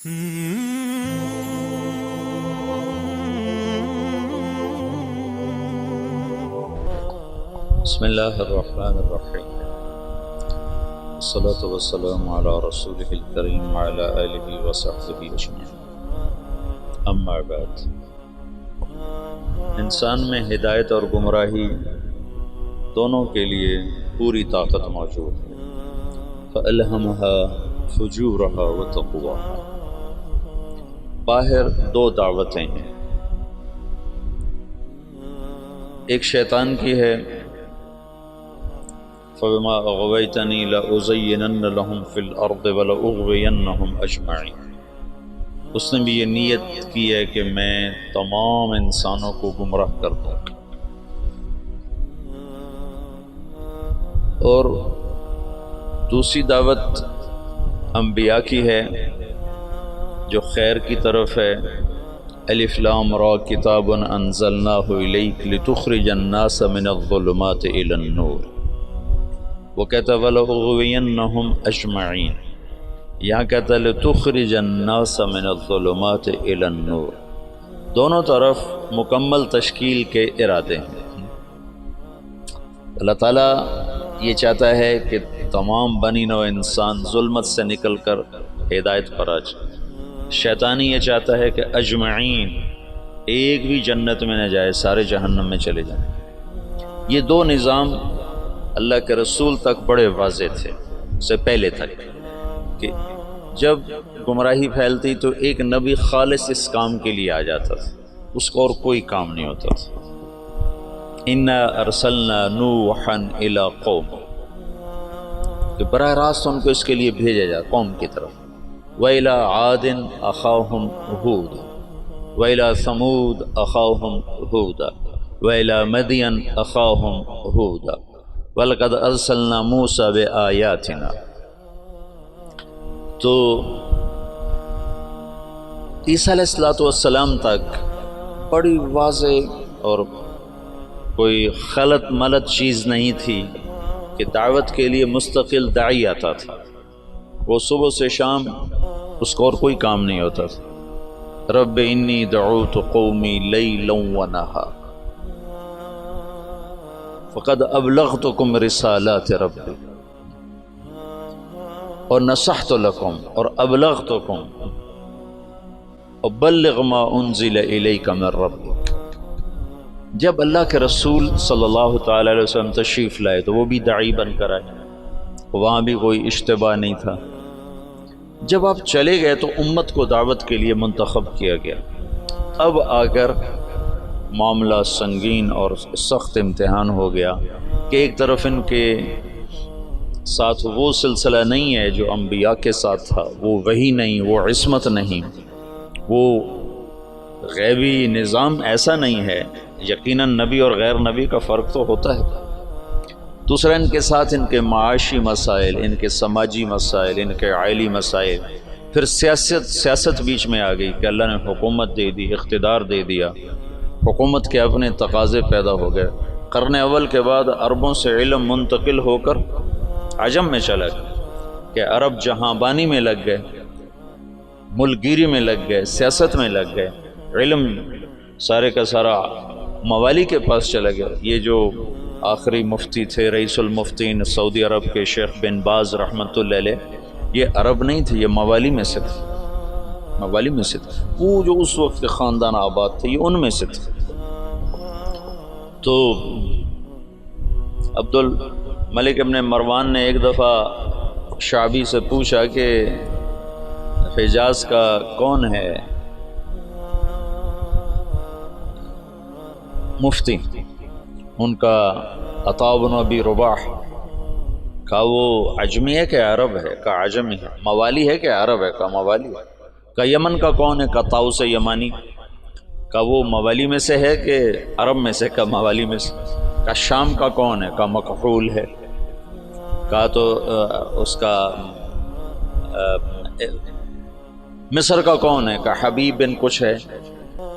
بسم اللہ الرحمن الرحیم، الصلاة والسلام علی رسولہ الکریم وعلی آلہ وصحبہ اجمعین، اما بعد۔ انسان میں ہدایت اور گمراہی دونوں کے لیے پوری طاقت موجود ہے۔ فَأَلْهَمَهَا فُجُورَهَا وَتَقْوَاهَا۔ باہر دو دعوتیں ہیں، ایک شیطان کی ہے، فَبِمَا أَغْوَيْتَنِي لَأُزَيِّنَنَّ لَهُمْ فِي الْأَرْضِ وَلَأُغْوِيَنَّهُمْ أَجْمَعِينَ۔ اس نے بھی یہ نیت کی ہے کہ میں تمام انسانوں کو گمراہ کر دوں، اور دوسری دعوت انبیاء کی ہے جو خیر کی طرف ہے۔ الف لام را کتاب انزلناہ الیک لتخرج الناس من الظلمات الی النور، وہ کہتا ہے وَلَأُغْوِيَنَّهُمْ أَجْمَعِينَ، یہاں کہتا ہے لِتُخْرِجَ النَّاسَ مِنَ الظُّلُمَاتِ إِلَى النُّورِ۔ دونوں طرف مکمل تشکیل کے ارادے ہیں۔ اللہ تعالیٰ یہ چاہتا ہے کہ تمام بنی نوع انسان ظلمت سے نکل کر ہدایت پر آ جائے، شیطانی یہ چاہتا ہے کہ اجمعین، ایک بھی جنت میں نہ جائے، سارے جہنم میں چلے جائیں۔ یہ دو نظام اللہ کے رسول تک بڑے واضح تھے، سے پہلے تک، کہ جب گمراہی پھیلتی تو ایک نبی خالص اس کام کے لیے آ جاتا تھا، اس کو اور کوئی کام نہیں ہوتا تھا۔ اِنَّا أَرْسَلْنَا نُوحًا إِلَىٰ قَوْمٍ، کہ براہ راست ان کو اس کے لیے بھیجا جائے قوم کی طرف۔ وَإِلَىٰ عَادٍ أَخَاهُمْ هُودًا وَإِلَىٰ ثَمُودَ أَخَاهُمْ هُودًا وَإِلَىٰ مَدْيَنَ أَخَاهُمْ هُودًا وَلَقَدْ أَرْسَلْنَا مُوسَىٰ بِآيَاتِنَا۔ تو عیسیٰ علیہ السلام تک بڑی واضح اور کوئی خلط ملط چیز نہیں تھی کہ دعوت کے لیے مستقل داعی آتا تھا، وہ صبح سے شام اس کو اور کوئی کام نہیں ہوتا تھا۔ رب انی دعوت قومی لیلا ونہارا فقد ابلغتکم رسالات ربی اور نصحت لکم اور ابلغتکم وبلغ ما انزل الیک من ربک۔ جب اللہ کے رسول صلی اللہ تعالی علیہ وسلم تشریف لائے تو وہ بھی داعی بن کر آئے، وہاں بھی کوئی اشتباہ نہیں تھا۔ جب آپ چلے گئے تو امت کو دعوت کے لیے منتخب کیا گیا۔ اب آ کر معاملہ سنگین اور سخت امتحان ہو گیا کہ ایک طرف ان کے ساتھ وہ سلسلہ نہیں ہے جو انبیاء کے ساتھ تھا، وہ وحی نہیں، وہ عصمت نہیں، وہ غیبی نظام ایسا نہیں ہے۔ یقیناً نبی اور غیر نبی کا فرق تو ہوتا ہے۔ دوسرا، ان کے ساتھ ان کے معاشی مسائل، ان کے سماجی مسائل، ان کے عائلی مسائل، پھر سیاست بیچ میں آ گئی کہ اللہ نے حکومت دے دی، اقتدار دے دیا، حکومت کے اپنے تقاضے پیدا ہو گئے۔ قرن اول کے بعد عربوں سے علم منتقل ہو کر عجم میں چلا گیا کہ عرب جہاں بانی میں لگ گئے، ملک گیری میں لگ گئے، سیاست میں لگ گئے، علم سارے کا سارا موالی کے پاس چلا گیا۔ یہ جو آخری مفتی تھے، رئیس المفتین سعودی عرب کے شیخ بن باز رحمۃ اللہ علیہ، یہ عرب نہیں تھے، یہ موالی میں سے تھے، موالی میں سے تھے۔ وہ جو اس وقت کے خاندان آباد تھے یہ ان میں سے تھے۔ تو عبد الملک ابن مروان نے ایک دفعہ شعبی سے پوچھا کہ حجاز کا کون ہے مفتی؟ ان کا عطاء بن ابی رباح۔ کہا وہ عجمی ہے کہ عرب ہے؟ کہا عجمی ہے۔ موالی ہے کہ عرب ہے؟ کہا موالی ہے۔ کہا یمن کا کون ہے؟ کہا طاؤس یمانی۔ کہا وہ موالی میں سے ہے کہ عرب میں سے؟ کہا موالی میں سے۔ کہا شام کا کون ہے؟ کہا مکحول ہے۔ کہا تو اس کا مصر کا کون ہے؟ کہا حبیب بن کچھ ہے۔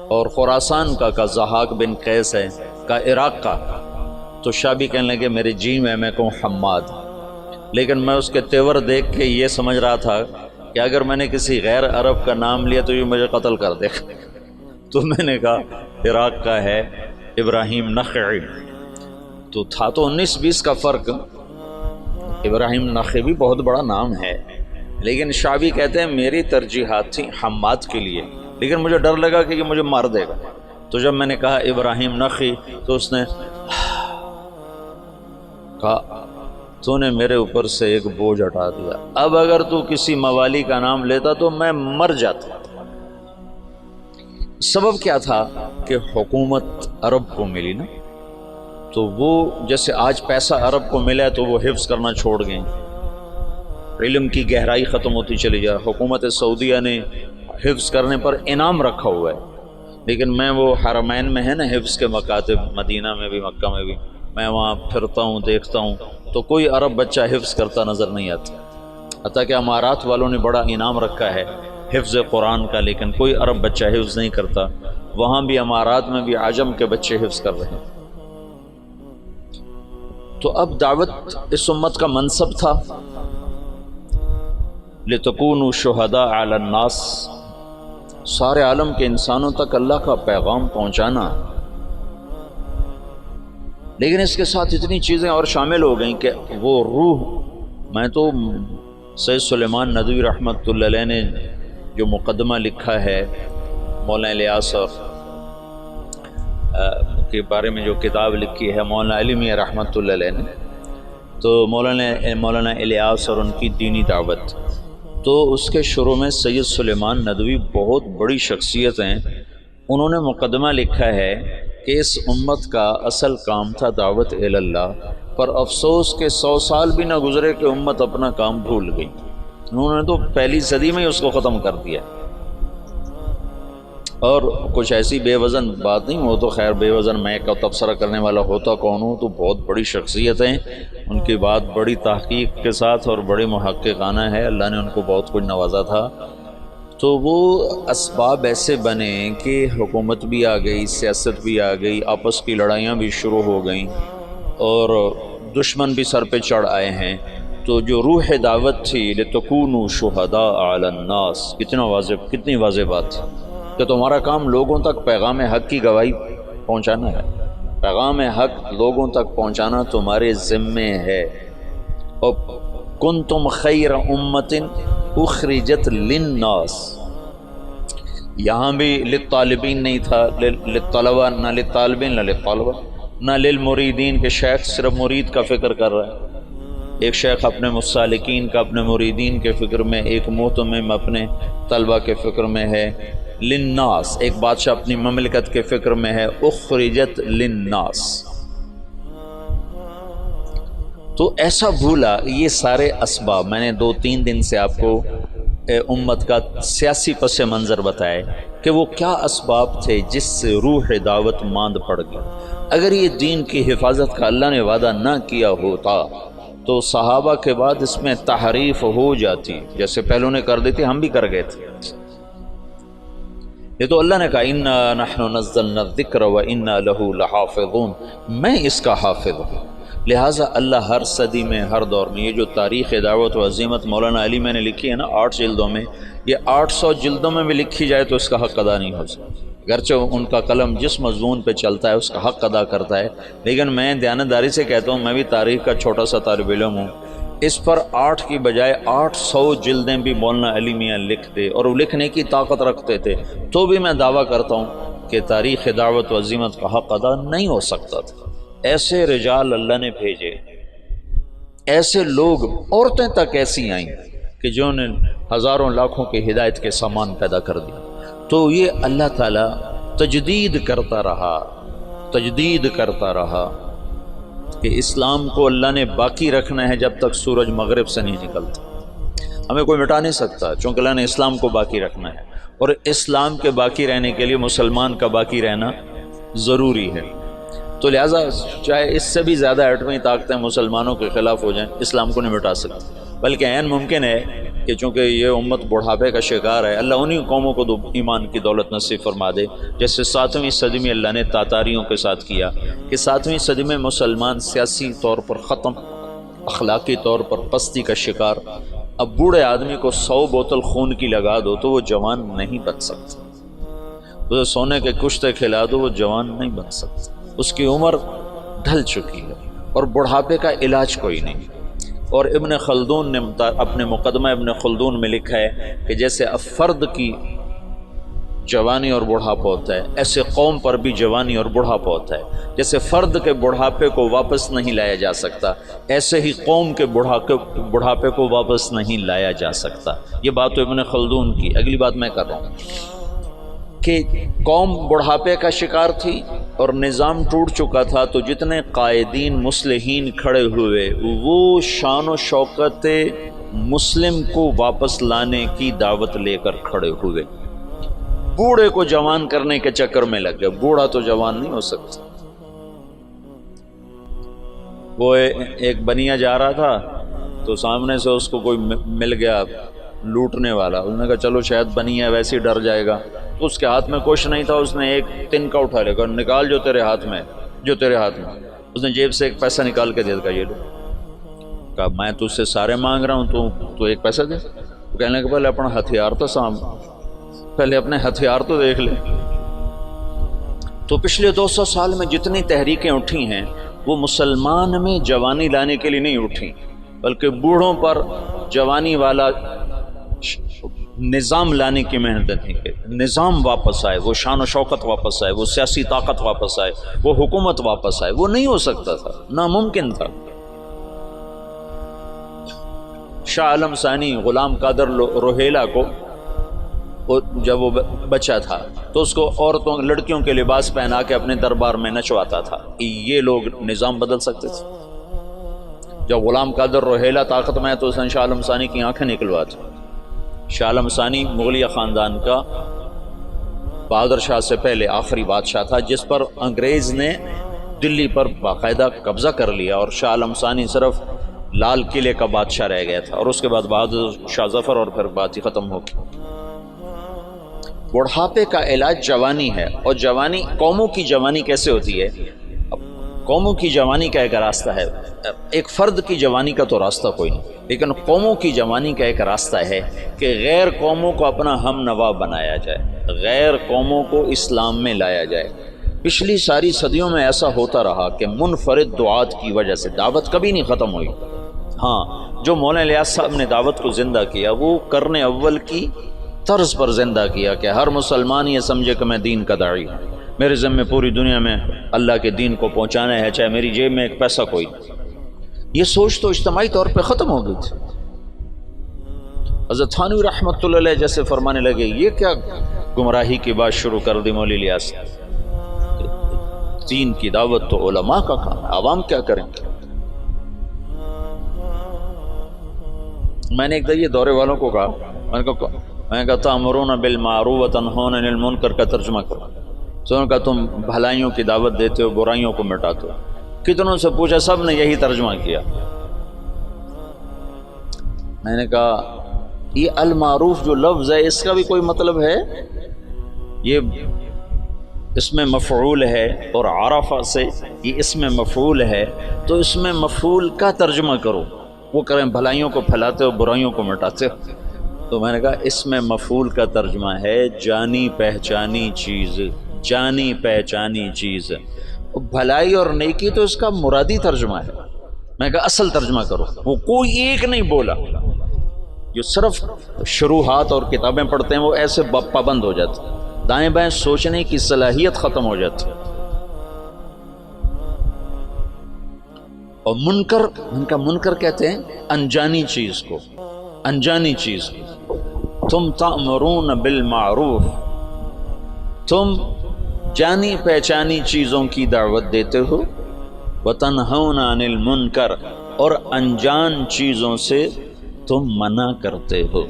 اور خراسان کا ضحاک بن قیس ہے۔ کہا عراق کا۔ تو شابی کہنے لگے میرے جی میں کہوں حماد، لیکن میں اس کے تیور دیکھ کے یہ سمجھ رہا تھا کہ کہ اگر میں نے کسی غیر عرب کا نام لیا تو یہ مجھے قتل کر دے گا۔ تو میں نے کہا عراق کا ہے ابراہیم نخعی، تو تھا تو 19-20 کا فرق۔ ابراہیم نخعی بھی بہت بڑا نام ہے، لیکن شعبی کہتے ہیں میری ترجیحات تھیں حماد کے لیے، لیکن مجھے ڈر لگا کہ یہ مجھے مار دے گا۔ تو جب میں نے کہا ابراہیم نخعی تو اس نے کہا تو نے میرے اوپر سے ایک بوجھ ہٹا دیا، اب اگر تو کسی موالی کا نام لیتا تو میں مر جاتا۔ سبب کیا تھا کہ حکومت عرب کو ملی نا، تو وہ جیسے آج پیسہ عرب کو ملا ہے تو وہ حفظ کرنا چھوڑ گئیں، علم کی گہرائی ختم ہوتی چلی جائے۔ حکومت سعودیہ نے حفظ کرنے پر انعام رکھا ہوا ہے، لیکن میں وہ حرمین میں ہے نا حفظ کے مکاتب، مدینہ میں بھی مکہ میں بھی، میں وہاں پھرتا ہوں دیکھتا ہوں تو کوئی عرب بچہ حفظ کرتا نظر نہیں آتا، حتیٰ کہ امارات والوں نے بڑا انعام رکھا ہے حفظ قرآن کا، لیکن کوئی عرب بچہ حفظ نہیں کرتا۔ وہاں بھی امارات میں بھی عجم کے بچے حفظ کر رہے ہیں۔ تو اب دعوت اس امت کا منصب تھا لِتَكُونُوا شُهَدَاءَ عَلَى النَّاسِ، سارے عالم کے انسانوں تک اللہ کا پیغام پہنچانا، لیکن اس کے ساتھ اتنی چیزیں اور شامل ہو گئیں کہ وہ روح، میں تو سید سلیمان ندوی رحمۃ اللہ علیہ نے جو مقدمہ لکھا ہے مولانا الیاس اور کے بارے میں جو کتاب لکھی ہے مولانا علی میاں رحمۃ اللہ علیہ نے، تو مولانا الیاس اور ان کی دینی دعوت، تو اس کے شروع میں سید سلیمان ندوی بہت بڑی شخصیت ہیں، انہوں نے مقدمہ لکھا ہے کہ اس امت کا اصل کام تھا دعوت الی اللہ، پر افسوس کہ 100 سال بھی نہ گزرے کہ امت اپنا کام بھول گئی، انہوں نے تو پہلی صدی میں ہی اس کو ختم کر دیا۔ اور کچھ ایسی بے وزن بات نہیں، وہ تو خیر بے وزن میں کا تبصرہ کرنے والا ہوتا کون ہوں، تو بہت بڑی شخصیت ہیں، ان کی بات بڑی تحقیق کے ساتھ اور بڑی محققانہ ہے، اللہ نے ان کو بہت کچھ نوازا تھا۔ تو وہ اسباب ایسے بنے کہ حکومت بھی آ گئی، سیاست بھی آ گئی، آپس کی لڑائیاں بھی شروع ہو گئیں اور دشمن بھی سر پہ چڑھ آئے ہیں۔ تو جو روح دعوت تھی لِتَكُونُوا شُهَدَاءَ عَلَى النَّاسِ، کتنی واضح بات تھی کہ تمہارا کام لوگوں تک پیغام حق کی گواہی پہنچانا ہے، پیغام حق لوگوں تک پہنچانا تمہارے ذمے ہے۔ اور کنتم خیر امت اخرجت للناس، یہاں بھی للطالبین نہیں تھا، للطلبہ، نہ للطالبین نہ للطلبہ نہ للمریدین، کہ شیخ صرف مرید کا فکر کر رہا ہے، ایک شیخ اپنے مسالکین کا، اپنے مریدین کے فکر میں، ایک مہتمم اپنے طلبہ کے فکر میں ہے۔ للناس، ایک بادشاہ اپنی مملکت کے فکر میں ہے، اخرجت للناس۔ تو ایسا بھولا، یہ سارے اسباب میں نے 2-3 دن سے آپ کو امت کا سیاسی پس منظر بتائے کہ وہ کیا اسباب تھے جس سے روح دعوت ماند پڑ گئی۔ اگر یہ دین کی حفاظت کا اللہ نے وعدہ نہ کیا ہوتا تو صحابہ کے بعد اس میں تحریف ہو جاتی، جیسے پہلوں نے کر دی تھی، ہم بھی کر گئے تھے۔ یہ تو اللہ نے کہا اِنَّا نَحْنُ نَزَّلْنَا الذِّكْرَ وَإِنَّا لَهُ لَحَافِظُونَ، میں اس کا حافظ ہوں۔ لہٰذا اللہ ہر صدی میں، ہر دور میں، یہ جو تاریخ دعوت و عظیمت مولانا علی میں نے لکھی ہے نا 8 جلدوں میں، یہ 800 جلدوں میں بھی لکھی جائے تو اس کا حق ادا نہیں ہو سکتا، گرچہ ان کا قلم جس مضمون پہ چلتا ہے اس کا حق ادا کرتا ہے، لیکن میں دیانتداری سے کہتا ہوں، میں بھی تاریخ کا چھوٹا سا طالب علم ہوں، اس پر 8 کی بجائے 800 جلدیں بھی مولانا علی میاں لکھتے اور وہ لکھنے کی طاقت رکھتے تھے، تو بھی میں دعویٰ کرتا ہوں کہ تاریخ دعوت و عظیمت کا حق ادا نہیں ہو سکتا تھا۔ ایسے رجال اللہ نے بھیجے، ایسے لوگ، عورتیں تک ایسی آئیں کہ جنہوں نے ہزاروں لاکھوں کی ہدایت کے سامان پیدا کر دیا۔ تو یہ اللہ تعالیٰ تجدید کرتا رہا کہ اسلام کو اللہ نے باقی رکھنا ہے جب تک سورج مغرب سے نہیں نکلتا، ہمیں کوئی مٹا نہیں سکتا، چونکہ اللہ نے اسلام کو باقی رکھنا ہے، اور اسلام کے باقی رہنے کے لیے مسلمان کا باقی رہنا ضروری ہے۔ تو لہٰذا چاہے اس سے بھی زیادہ ایٹمی طاقتیں مسلمانوں کے خلاف ہو جائیں، اسلام کو نہیں مٹا سکتے، بلکہ عین ممکن ہے کہ چونکہ یہ امت بڑھاپے کا شکار ہے، اللہ انہی قوموں کو ایمان کی دولت نصیب فرما دے، جیسے 7ویں صدی میں اللہ نے تاتاریوں کے ساتھ کیا کہ 7ویں صدی میں مسلمان سیاسی طور پر ختم، اخلاقی طور پر پستی کا شکار، اب بوڑھے آدمی کو 100 بوتل خون کی لگا دو تو وہ جوان نہیں بن سکتا، اسے سونے کے کشتے کھلا دو وہ جوان نہیں بن سکتا، اس کی عمر ڈھل چکی ہے اور بڑھاپے کا علاج کوئی نہیں۔ اور ابن خلدون نے اپنے مقدمہ ابن خلدون میں لکھا ہے کہ جیسے اب فرد کی جوانی اور بڑھاپا ہوتا ہے، ایسے قوم پر بھی جوانی اور بڑھاپا ہوتا ہے۔ جیسے فرد کے بڑھاپے کو واپس نہیں لایا جا سکتا، ایسے ہی قوم کے بڑھاپے کو واپس نہیں لایا جا سکتا۔ یہ بات تو ابن خلدون کی۔ اگلی بات میں کر رہا ہوں کہ قوم بڑھاپے کا شکار تھی اور نظام ٹوٹ چکا تھا، تو جتنے قائدین مصلحین کھڑے ہوئے وہ شان و شوکت مسلم کو واپس لانے کی دعوت لے کر کھڑے ہوئے۔ بوڑھے کو جوان کرنے کے چکر میں لگ گئے، بوڑھا تو جوان نہیں ہو سکتا۔ وہ ایک بنیا جا رہا تھا تو سامنے سے اس کو کوئی مل گیا لوٹنے والا، اس نے کہا چلو شاید بنیا ویسے ہی ڈر جائے گا، تو اس کے ہاتھ میں کچھ نہیں تھا، اس نے ایک تنکا اٹھا لیا، نکال جو تیرے ہاتھ میں، جو تیرے ہاتھ میں۔ اس نے جیب سے ایک پیسہ نکال کے دے دیا، یہ لو۔ کہا میں تجھ سے سارے مانگ رہا ہوں تو ایک پیسہ دے۔ کہنے کے پہلے اپنا ہتھیار تو پہلے اپنے ہتھیار تو دیکھ لے۔ تو پچھلے 200 سال میں جتنی تحریکیں اٹھی ہیں وہ مسلمان میں جوانی لانے کے لیے نہیں اٹھی، بلکہ بوڑھوں پر جوانی والا نظام لانے کی محنتیں تھیں کہ نظام واپس آئے، وہ شان و شوکت واپس آئے، وہ سیاسی طاقت واپس آئے، وہ حکومت واپس آئے۔ وہ نہیں ہو سکتا تھا، ناممکن تھا۔ شاہ عالم ثانی غلام قادر روہیلا کو جب وہ بچہ تھا تو اس کو عورتوں لڑکیوں کے لباس پہنا کے اپنے دربار میں نچواتا تھا۔ یہ لوگ نظام بدل سکتے تھے؟ جب غلام قادر روہیلا طاقت میں ہے تو اس نے شاہ عالم ثانی کی آنکھیں نکلوا دی۔ شاہ عالم ثانی مغلیہ خاندان کا بہادر شاہ سے پہلے آخری بادشاہ تھا جس پر انگریز نے دلی پر باقاعدہ قبضہ کر لیا، اور شاہ عالم ثانی صرف لال قلعے کا بادشاہ رہ گیا تھا، اور اس کے بعد بہادر شاہ ظفر، اور پھر بات ہی ختم ہو گئی۔ بڑھاپے کا علاج جوانی ہے، اور جوانی قوموں کی جوانی کیسے ہوتی ہے؟ قوموں کی جوانی کا ایک راستہ ہے، ایک فرد کی جوانی کا تو راستہ کوئی نہیں، لیکن قوموں کی جوانی کا ایک راستہ ہے کہ غیر قوموں کو اپنا ہم نوا بنایا جائے، غیر قوموں کو اسلام میں لایا جائے۔ پچھلی ساری صدیوں میں ایسا ہوتا رہا کہ منفرد دعات کی وجہ سے دعوت کبھی نہیں ختم ہوئی۔ ہاں، جو مولانا الیاس صاحب نے دعوت کو زندہ کیا وہ قرن اول کی طرز پر زندہ کیا کہ ہر مسلمان یہ سمجھے کہ میں دین کا داعی ہوں، میرے ذمہ پوری دنیا میں اللہ کے دین کو پہنچانا ہے، چاہے میری جیب میں ایک پیسہ کوئی۔ یہ سوچ تو اجتماعی طور پہ ختم ہو گئی تھی۔ حضرت تھانوی رحمۃ اللہ علیہ جیسے فرمانے لگے یہ کیا گمراہی کی بات شروع کر دی مولی الیاس، دین کی دعوت تو علماء کا کام ہے، عوام کیا کریں گے؟ میں نے ایک دفعہ یہ دورے والوں کو کہا، میں نے کہا تأمرون بالمعروف وتنہون عن المنکر کا ترجمہ کرو۔ تو نے کہا تم بھلائیوں کی دعوت دیتے ہو، برائیوں کو مٹاتے ہو۔ کتنوں سے پوچھا، سب نے یہی ترجمہ کیا۔ میں نے کہا یہ المعروف جو لفظ ہے اس کا بھی کوئی مطلب ہے؟ یہ اس میں مفعول ہے، اور عرفہ سے یہ اس میں مفعول ہے، تو اس میں مفعول کا ترجمہ کرو۔ وہ کریں بھلائیوں کو پھیلاتے ہو، برائیوں کو مٹاتے ہو۔ تو میں نے کہا اس میں مفعول کا ترجمہ ہے جانی پہچانی چیز، جانی پہچانی چیز۔ بھلائی اور نیکی تو اس کا مرادی ترجمہ ہے۔ میں نے کہا اصل ترجمہ کرو۔ وہ کوئی ایک نہیں بولا، جو صرف شروحات اور کتابیں پڑھتے ہیں وہ ایسے پابند ہو جاتے، دائیں بائیں سوچنے کی صلاحیت ختم ہو جاتی۔ اور منکر، ان کا منکر کہتے ہیں انجانی چیز کو، انجانی چیز کو۔ تم تأمرون بالمعروف، تم جانی پہچانی چیزوں کی دعوت دیتے ہو، وتنہون عن المنکر، اور انجان چیزوں سے تم منع کرتے ہو۔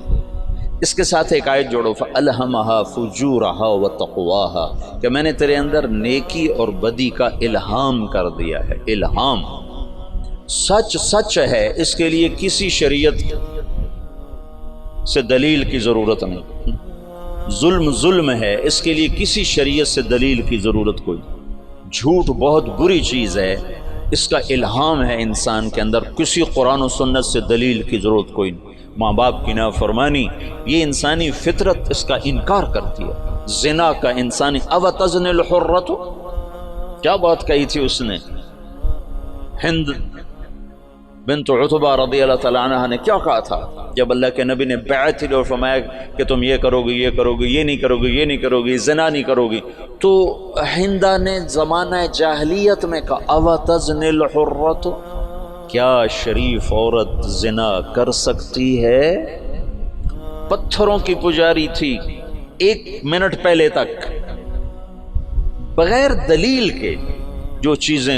اس کے ساتھ ایک آیت جوڑو، فَأَلْهَمَهَا فُجُورَهَا وَتَقْوَاهَا، کہ میں نے تیرے اندر نیکی اور بدی کا الہام کر دیا ہے۔ الہام سچ سچ ہے، اس کے لیے کسی شریعت سے دلیل کی ضرورت نہیں۔ ظلم ظلم ہے، اس کے لیے کسی شریعت سے دلیل کی ضرورت کوئی۔ جھوٹ بہت بری چیز ہے، اس کا الہام ہے انسان کے اندر، کسی قرآن و سنت سے دلیل کی ضرورت کوئی نہیں۔ ماں باپ کی نافرمانی، یہ انسانی فطرت اس کا انکار کرتی ہے. زنا کا انسانی اوتزن الحرۃ، کیا بات کہی تھی اس نے؟ ہند بنت عتبہ رضی اللہ تعالیٰ عنہ نے کیا کہا تھا جب اللہ کے نبی نے بیعت لی اور فرمایا کہ تم یہ کرو گے، یہ کرو گے، یہ نہیں کرو گے، یہ نہیں کرو گے، زنا نہیں کرو گی، تو ہندا نے زمانہ جاہلیت میں کہا اوتزن الحرۃ، کیا شریف عورت زنا کر سکتی ہے؟ پتھروں کی پجاری تھی 1 منٹ پہلے تک، بغیر دلیل کے جو چیزیں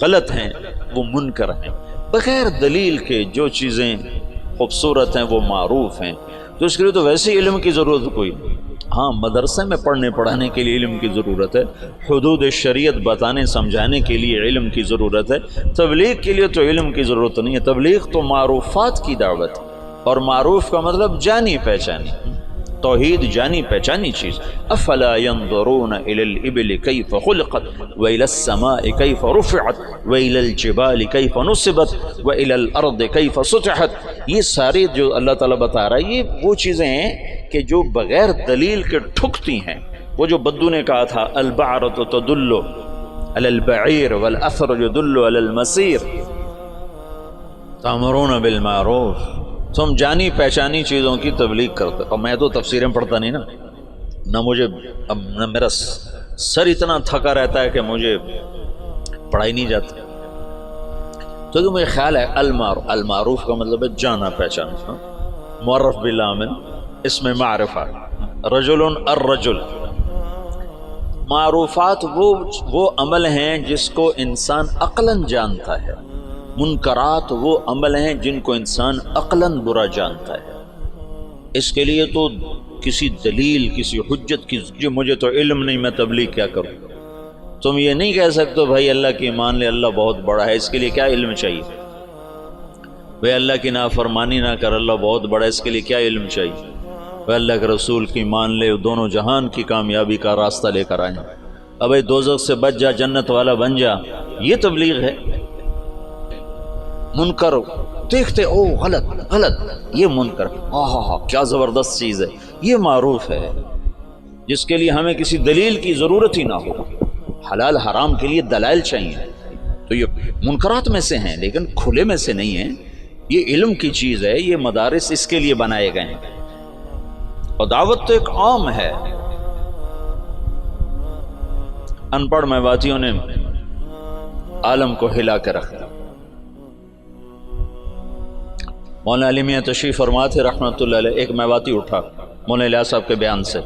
غلط ہیں وہ منکر ہیں، بغیر دلیل کے جو چیزیں خوبصورت ہیں وہ معروف ہیں. تو اس کے لیے تو ویسے علم کی ضرورت کوئی نہیں. ہاں مدرسے میں پڑھنے پڑھانے کے لیے علم کی ضرورت ہے، حدود شریعت بتانے سمجھانے کے لیے علم کی ضرورت ہے. تبلیغ کے لیے تو علم کی ضرورت نہیں ہے. تبلیغ تو معروفات کی دعوت ہے، اور معروف کا مطلب جانی پہچانی، توحید جانی پہچانی چیز. افلا ينظرون الى الابل كيف خلقت والى السماء كيف رفعت والى الجبال كيف نصبت والى الارض كيف سطحت. یہ ساری جو اللہ تعالیٰ بتا رہا ہے یہ وہ چیزیں ہیں کہ جو بغیر دلیل کے ٹھکتی ہیں. وہ جو بدو نے کہا تھا البعرۃ تدل على البعیر والاثر يدل على المسیر تأمرون بالمعروف. تم جانی پہچانی چیزوں کی تبلیغ کرتے. اور میں تو تفسیریں پڑھتا نہیں نا، نہ مجھے اب نہ میرا سر اتنا تھکا رہتا ہے کہ مجھے پڑھائی نہیں جاتی. تو مجھے خیال ہے المعروف کا مطلب ہے جانا پہچانا. معرف بالعامل اس میں معرفہ، رجل الرجل. معروفات وہ عمل ہیں جس کو انسان عقلاً جانتا ہے، منکرات وہ عمل ہیں جن کو انسان عقلاً برا جانتا ہے. اس کے لیے تو کسی دلیل کسی حجت کی جو مجھے تو علم نہیں میں تبلیغ کیا کروں. تم یہ نہیں کہہ سکتے بھائی اللہ کی مان لے اللہ بہت بڑا ہے، اس کے لیے کیا علم چاہیے؟ بھائی اللہ کی نافرمانی نہ کر اللہ بہت بڑا ہے، اس کے لیے کیا علم چاہیے؟ بھائی اللہ کے رسول کی مان لے دونوں جہان کی کامیابی کا راستہ لے کر آئیں. اب بھائی دوزخ سے بچ جا جنت والا بن جا، یہ تبلیغ ہے. منکر دیکھتے او غلط یہ منکر، ہاں کیا زبردست چیز ہے، یہ معروف ہے جس کے لیے ہمیں کسی دلیل کی ضرورت ہی نہ ہو. حلال حرام کے لیے دلائل چاہیے. تو یہ منکرات میں سے ہیں لیکن کھلے میں سے نہیں ہیں. یہ علم کی چیز ہے، یہ مدارس اس کے لیے بنائے گئے ہیں. اور دعوت تو ایک عام ہے. ان پڑھ میواتیوں نے عالم کو ہلا کے رکھا. مولانا علی میاں تشریف فرما تھے رحمۃ اللہ علیہ. ایک میواتی اٹھا مولانا الیاس صاحب کے بیان سے،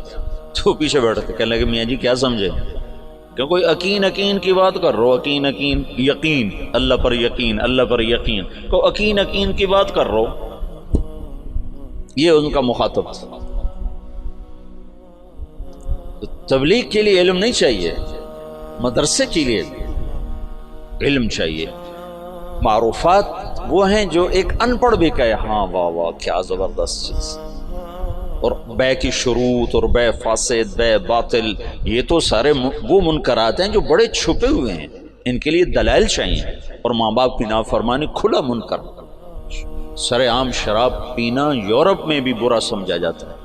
تو پیچھے بیٹھتے کہنے لگے میاں جی کیا سمجھے کہ کوئی یقین کی بات کر رہو، یقین اللہ پر یقین، اللہ پر یقین کو یقین کی بات کر رہو. یہ ان کا مخاطب تھا. تبلیغ کے لیے علم نہیں چاہیے، مدرسے کے لیے علم چاہیے. معروفات وہ ہیں جو ایک ان پڑھ بھی کہے ہاں واہ کیا زبردست چیز. اور بے کی شروط اور بے فاسد بے باطل یہ تو سارے وہ منکرات ہیں جو بڑے چھپے ہوئے ہیں، ان کے لیے دلائل چاہیے. اور ماں باپ کی نافرمانی کھلا منکر. سر عام شراب پینا یورپ میں بھی برا سمجھا جاتا ہے،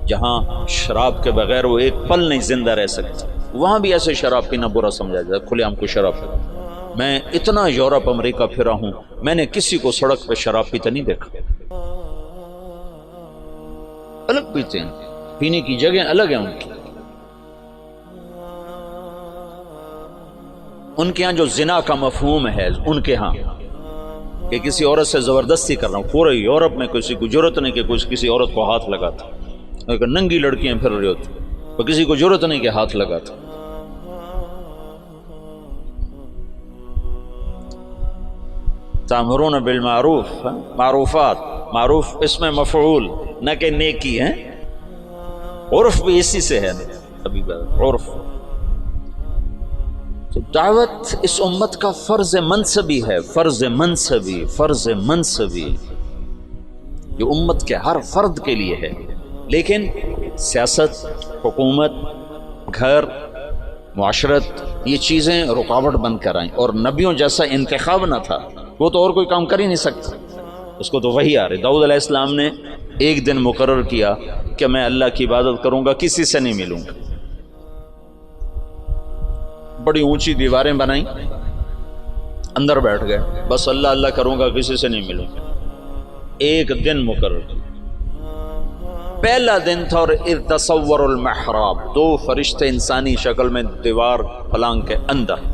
جہاں شراب کے بغیر وہ ایک پل نہیں زندہ رہ سکتے، وہاں بھی ایسے شراب پینا برا سمجھا جاتا ہے، کھلے عام کو شراب. میں اتنا یورپ امریکہ پھرا ہوں، میں نے کسی کو سڑک پہ شراب پیتا نہیں دیکھا. الگ پیتے ہیں، پینے کی جگہ الگ ہیں ان کی. ان کے ہاں جو زنا کا مفہوم ہے ان کے ہاں کہ کسی عورت سے زبردستی کر رہا ہوں، پورے یورپ میں کسی کو ضرورت نہیں کہ کسی عورت کو ہاتھ لگاتا. اگر ننگی لڑکیاں پھر رہی ہوتی تو کسی کو ضرورت نہیں کہ ہاتھ لگاتا. تامرون بالمعروف، معروفات، معروف اس میں مفعول نہ کہ نیکی ہے. عرف بھی اسی سے ہے نا، ابھی عرف. تو دعوت اس امت کا فرض منصبی ہے، فرض منصبی جو امت کے ہر فرد کے لیے ہے. لیکن سیاست، حکومت، گھر، معاشرت یہ چیزیں رکاوٹ بن کر آئیں. اور نبیوں جیسا انتخاب نہ تھا، وہ تو اور کوئی کام کر ہی نہیں سکتا. اس کو تو وہی آ رہی. داؤد علیہ السلام نے ایک دن مقرر کیا کہ میں اللہ کی عبادت کروں گا, کسی سے نہیں ملوں گا. بڑی اونچی دیواریں بنائیں, اندر بیٹھ گئے, بس اللہ اللہ کروں گا, کسی سے نہیں ملوں گا. ایک دن مقرر کیا. پہلا دن تھا اور اذ تصور المحراب, 2 فرشتے انسانی شکل میں دیوار پلانگ کے اندر.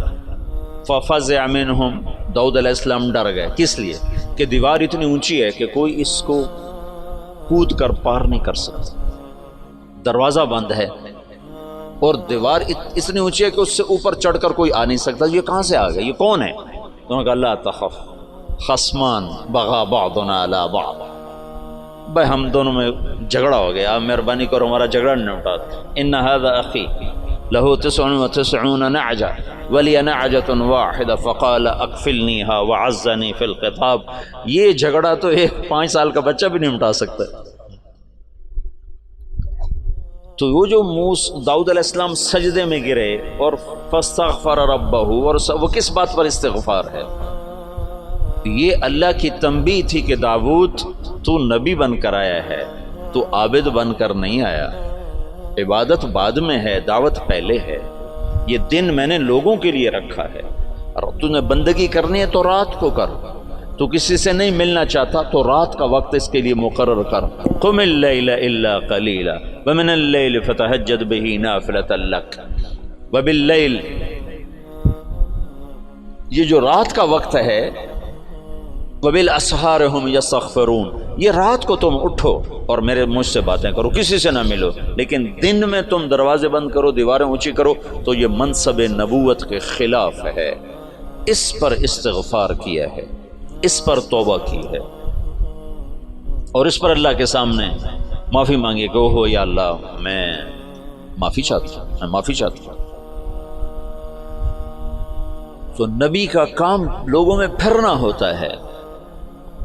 ففزع منہم, داؤد علیہ السلام ڈر گئے. کس لیے کہ دیوار اتنی اونچی ہے کہ کوئی اس کو کود کر پار نہیں کر سکتا, دروازہ بند ہے, اور دیوار اتنی اونچی ہے کہ اس سے اوپر چڑھ کر کوئی آ نہیں سکتا. یہ کہاں سے آ گیا, یہ کون ہے؟ انہوں نے کہا لا تخف خصمان بغا بعضنا علی بعض, بھائی ہم دونوں میں جھگڑا ہو گیا, آپ مہربانی کرو ہمارا جھگڑا نہیں اٹھاتا. ان هذا اخی له 99 نعجہ ولی نعجۃ واحدہ فقال اکفلنیها وعزنی فی الخطاب. یہ جھگڑا تو ایک 5 سال کا بچہ بھی نہیں مٹا سکتا. تو وہ جو داؤد علیہ السلام سجدے میں گرے اور فاستغفر ربہ, اور وہ کس بات پر استغفار ہے؟ یہ اللہ کی تنبیہ تھی کہ داؤد تو نبی بن کر آیا ہے, تو عابد بن کر نہیں آیا. عبادت بعد میں ہے, دعوت پہلے ہے. یہ دن میں نے لوگوں کے لیے رکھا ہے, اور تو نے بندگی کرنی ہے تو رات کو کر. تو کسی سے نہیں ملنا چاہتا تو رات کا وقت اس کے لیے مقرر کر. قم اللیل الا قلیلا ومن اللیل فتہجد بہ نافلۃ لک وباللیل. یہ جو رات کا وقت ہے, وبالاسحار هم یستغفرون, یہ رات کو تم اٹھو اور میرے مجھ سے باتیں کرو, کسی سے نہ ملو. لیکن دن میں تم دروازے بند کرو, دیواریں اونچی کرو, تو یہ منصب نبوت کے خلاف ہے. اس پر استغفار کیا ہے, اس پر توبہ کی ہے, اور اس پر اللہ کے سامنے معافی مانگے کہ اوہ یا اللہ میں معافی چاہتا ہوں, میں معافی چاہتا ہوں. تو نبی کا کام لوگوں میں پھرنا ہوتا ہے,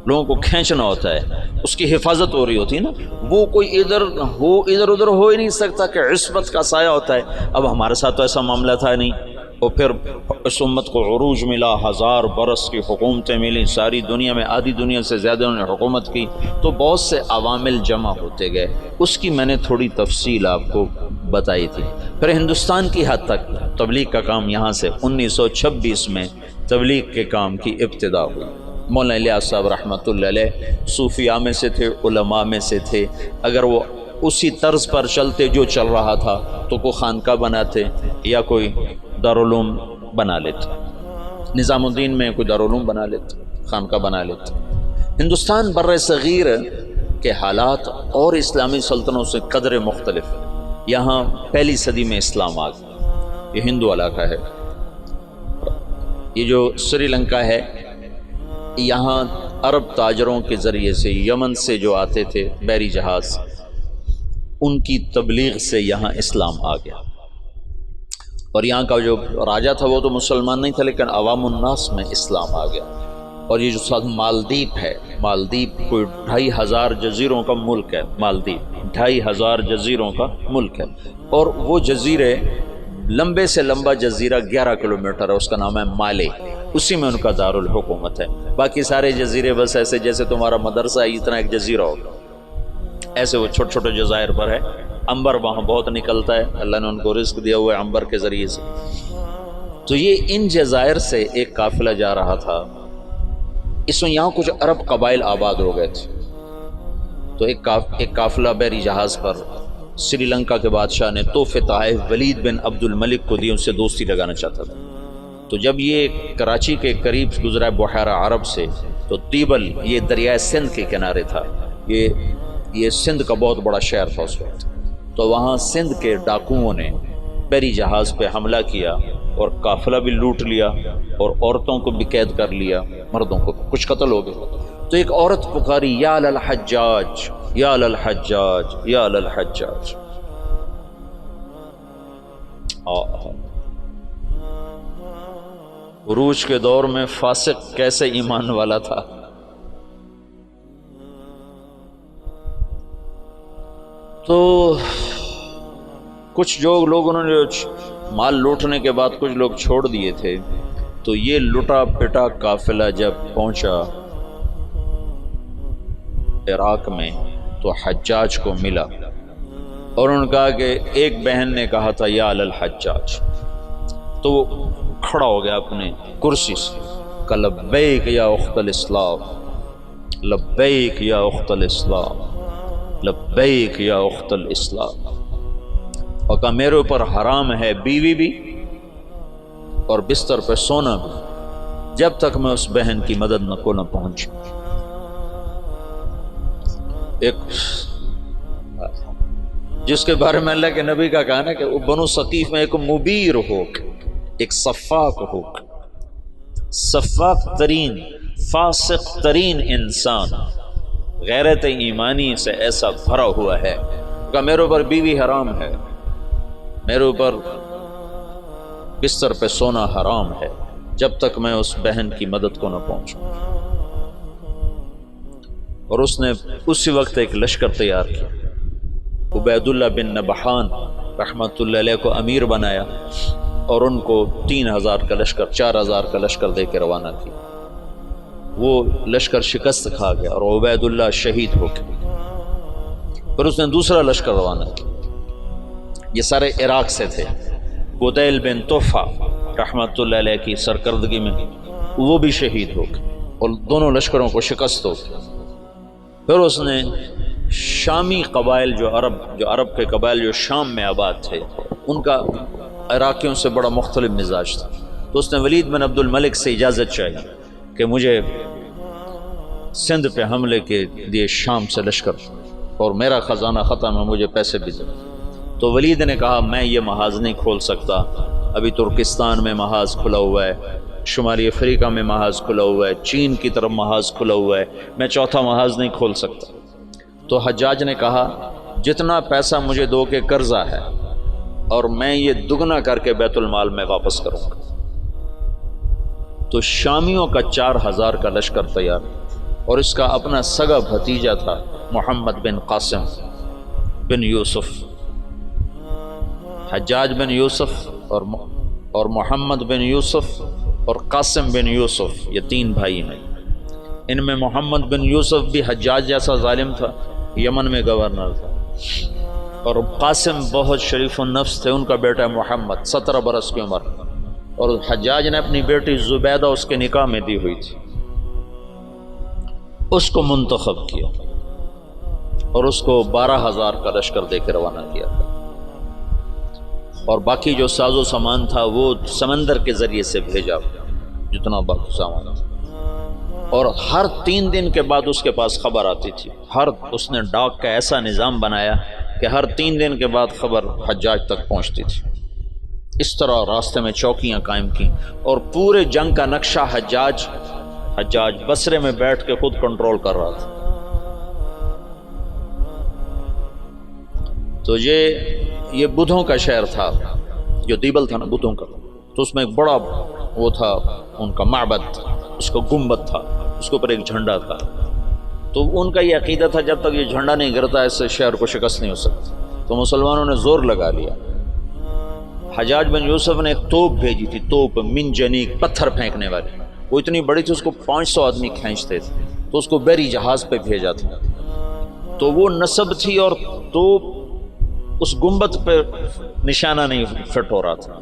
لوگوں کو کھینچنا ہوتا ہے, اس کی حفاظت ہو رہی ہوتی ہے نا. وہ کوئی ادھر ادھر ہو ہی نہیں سکتا کہ عصمت کا سایہ ہوتا ہے. اب ہمارے ساتھ تو ایسا معاملہ تھا نہیں, اور پھر اس امت کو عروج ملا, 1000 برس کی حکومتیں ملی, ساری دنیا میں آدھی دنیا سے زیادہ انہوں نے حکومت کی, تو بہت سے عوامل جمع ہوتے گئے. اس کی میں نے تھوڑی تفصیل آپ کو بتائی تھی. پھر ہندوستان کی حد تک تبلیغ کا کام یہاں سے 1926 میں تبلیغ کے کام کی ابتدا ہوئی. مولانا الیاس صاحب رحمۃ اللہ علیہ صوفیاء میں سے تھے, علماء میں سے تھے. اگر وہ اسی طرز پر چلتے جو چل رہا تھا تو کوئی خانقاہ بناتے یا کوئی دارالعلوم بنا لیتے, نظام الدین میں کوئی دارالعلوم بنا لیتے, خانقاہ بنا لیتے. ہندوستان بر صغیر کے حالات اور اسلامی سلطنتوں سے قدر مختلف. یہاں 1 صدی میں اسلام آ گیا, یہ ہندو علاقہ ہے. یہ جو سری لنکا ہے, یہاں عرب تاجروں کے ذریعے سے یمن سے جو آتے تھے بحری جہاز, ان کی تبلیغ سے یہاں اسلام آ گیا. اور یہاں کا جو راجہ تھا وہ تو مسلمان نہیں تھا, لیکن عوام الناس میں اسلام آ گیا. اور یہ جو ساتھ مالدیپ ہے, مالدیپ کوئی 2500 جزیروں کا ملک ہے. مالدیپ 2500 جزیروں کا ملک ہے, اور وہ جزیرے لمبے سے لمبا جزیرہ 11 کلومیٹر ہے, اس کا نام ہے مالے, اسی میں ان کا دارالحکومت ہے. باقی سارے جزیرے بس ایسے جیسے تمہارا مدرسہ ہے, اتنا ایک جزیرہ ہوگا, ایسے وہ چھوٹے چھوٹے جزائر پر ہے. عنبر وہاں بہت نکلتا ہے, اللہ نے ان کو رزق دیا ہوا ہے عنبر کے ذریعے سے. تو یہ ان جزائر سے ایک قافلہ جا رہا تھا. اس میں یہاں کچھ عرب قبائل آباد ہو گئے تھے, تو ایک قافلہ بحری جہاز پر سری لنکا کے بادشاہ نے تحفے تحائف ولید بن عبد الملک کو دی, ان سے دوستی لگانا چاہتا تھا. تو جب یہ کراچی کے قریب گزرا بحیرہ عرب سے, تو تیبل یہ دریائے سندھ کے کنارے تھا. یہ سندھ کا بہت بڑا شہر تھا اس وقت. تو وہاں سندھ کے ڈاکوؤں نے بحری جہاز پہ حملہ کیا اور قافلہ بھی لوٹ لیا, اور عورتوں کو بھی قید کر لیا, مردوں کو کچھ قتل ہو گئے. تو ایک عورت پکاری, یا للحجاج یا للحجاج یا للحجاج. عروج کے دور میں فاسق کیسے ایمان والا تھا. تو کچھ جو لوگ انہوں نے مال لوٹنے کے بعد کچھ لوگ چھوڑ دیے تھے. تو یہ لٹا پٹا قافلہ جب پہنچا عراق میں تو حجاج کو ملا اور انہوں نے کہا کہ ایک بہن نے کہا تھا یا الحجاج، تو وہ کھڑا ہو گیا اپنے کرسی سے، کہ لبیک یا اخت الاسلام، لبیک یا اخت الاسلام، لبیک یا اخت الاسلام، اور کہا میرے اوپر حرام ہے بیوی بھی اور بستر پہ سونا بھی جب تک میں اس بہن کی مدد کو نہ پہنچوں۔ ایک جس کے بارے میں اللہ کے نبی کا کہنا ہے کہ وہ بنو ثقیف میں ایک مبیر ہو، ایک صفاق ہو، صفاق ترین فاسق ترین انسان غیرت ایمانی سے ایسا بھرا ہوا ہے کہ میرے اوپر بیوی حرام ہے، میرے اوپر بستر پہ سونا حرام ہے جب تک میں اس بہن کی مدد کو نہ پہنچوں۔ اور اس نے اسی وقت ایک لشکر تیار کیا، عبید اللہ بن نبحان رحمۃ اللہ علیہ کو امیر بنایا اور ان کو 3000 کا لشکر، 4000 کا لشکر دے کے روانہ کیا۔ وہ لشکر شکست کھا گیا اور عبید اللہ شہید ہو گئے۔ پھر اس نے دوسرا لشکر روانہ کیا، یہ سارے عراق سے تھے۔ قدیل بن طوفہ رحمۃ اللہ علیہ کی سرکردگی میں وہ بھی شہید ہو گئے اور دونوں لشکروں کو شکست ہو گئی۔ پھر اس نے شامی قبائل جو عرب کے قبائل جو شام میں آباد تھے، ان کا عراقیوں سے بڑا مختلف مزاج تھا، تو اس نے ولید بن عبد الملک سے اجازت چاہی کہ مجھے سندھ پہ حملے کے لیے شام سے لشکر اور میرا خزانہ ختم ہے، مجھے پیسے بھی دے۔ تو ولید نے کہا میں یہ محاذ نہیں کھول سکتا، ابھی ترکستان میں محاذ کھلا ہوا ہے، شمالی افریقہ میں محاذ کھلا ہوا ہے، چین کی طرف محاذ کھلا ہوا ہے، میں چوتھا محاذ نہیں کھول سکتا۔ تو حجاج نے کہا جتنا پیسہ مجھے دو کے قرضہ ہے اور میں یہ دگنا کر کے بیت المال میں واپس کروں گا۔ تو شامیوں کا 4000 کا لشکر تیار، اور اس کا اپنا سگا بھتیجا تھا محمد بن قاسم بن یوسف، حجاج بن یوسف اور محمد بن یوسف اور قاسم بن یوسف، یہ 3 بھائی ہیں۔ ان میں محمد بن یوسف بھی حجاج جیسا ظالم تھا، یمن میں گورنر تھا، اور قاسم بہت شریف النفس تھے، ان کا بیٹا محمد 17 برس کی عمر، اور حجاج نے اپنی بیٹی زبیدہ اس کے نکاح میں دی ہوئی تھی، اس کو منتخب کیا اور اس کو 12000 کا لشکر دے کے روانہ کیا، اور باقی جو ساز و سامان تھا وہ سمندر کے ذریعے سے بھیجا، جتنا باقی سامان تھا، اور ہر 3 دن کے بعد اس کے پاس خبر آتی تھی۔ اس نے ڈاک کا ایسا نظام بنایا کہ ہر 3 دن کے بعد خبر حجاج تک پہنچتی تھی۔ اس طرح راستے میں چوکیاں قائم کی، اور پورے جنگ کا نقشہ حجاج بصرے میں بیٹھ کے خود کنٹرول کر رہا تھا۔ تو یہ بدھوں کا شہر تھا، جو دیبل تھا نا بدھوں کا، تو اس میں ایک بڑا وہ تھا ان کا معبد، اس کا گنبد تھا، اس کے اوپر ایک جھنڈا تھا۔ تو ان کا یہ عقیدہ تھا جب تک یہ جھنڈا نہیں گرتا اس سے شہر کو شکست نہیں ہو سکتی۔ تو مسلمانوں نے زور لگا لیا، حجاج بن یوسف نے ایک توپ بھیجی تھی، توپ منجنیق، پتھر پھینکنے والی، وہ اتنی بڑی تھی اس کو 500 آدمی کھینچتے تھے، تو اس کو بحری جہاز پہ بھیجا تھا۔ تو وہ نصب تھی اور توپ اس گنبد پہ نشانہ نہیں فٹ ہو رہا تھا۔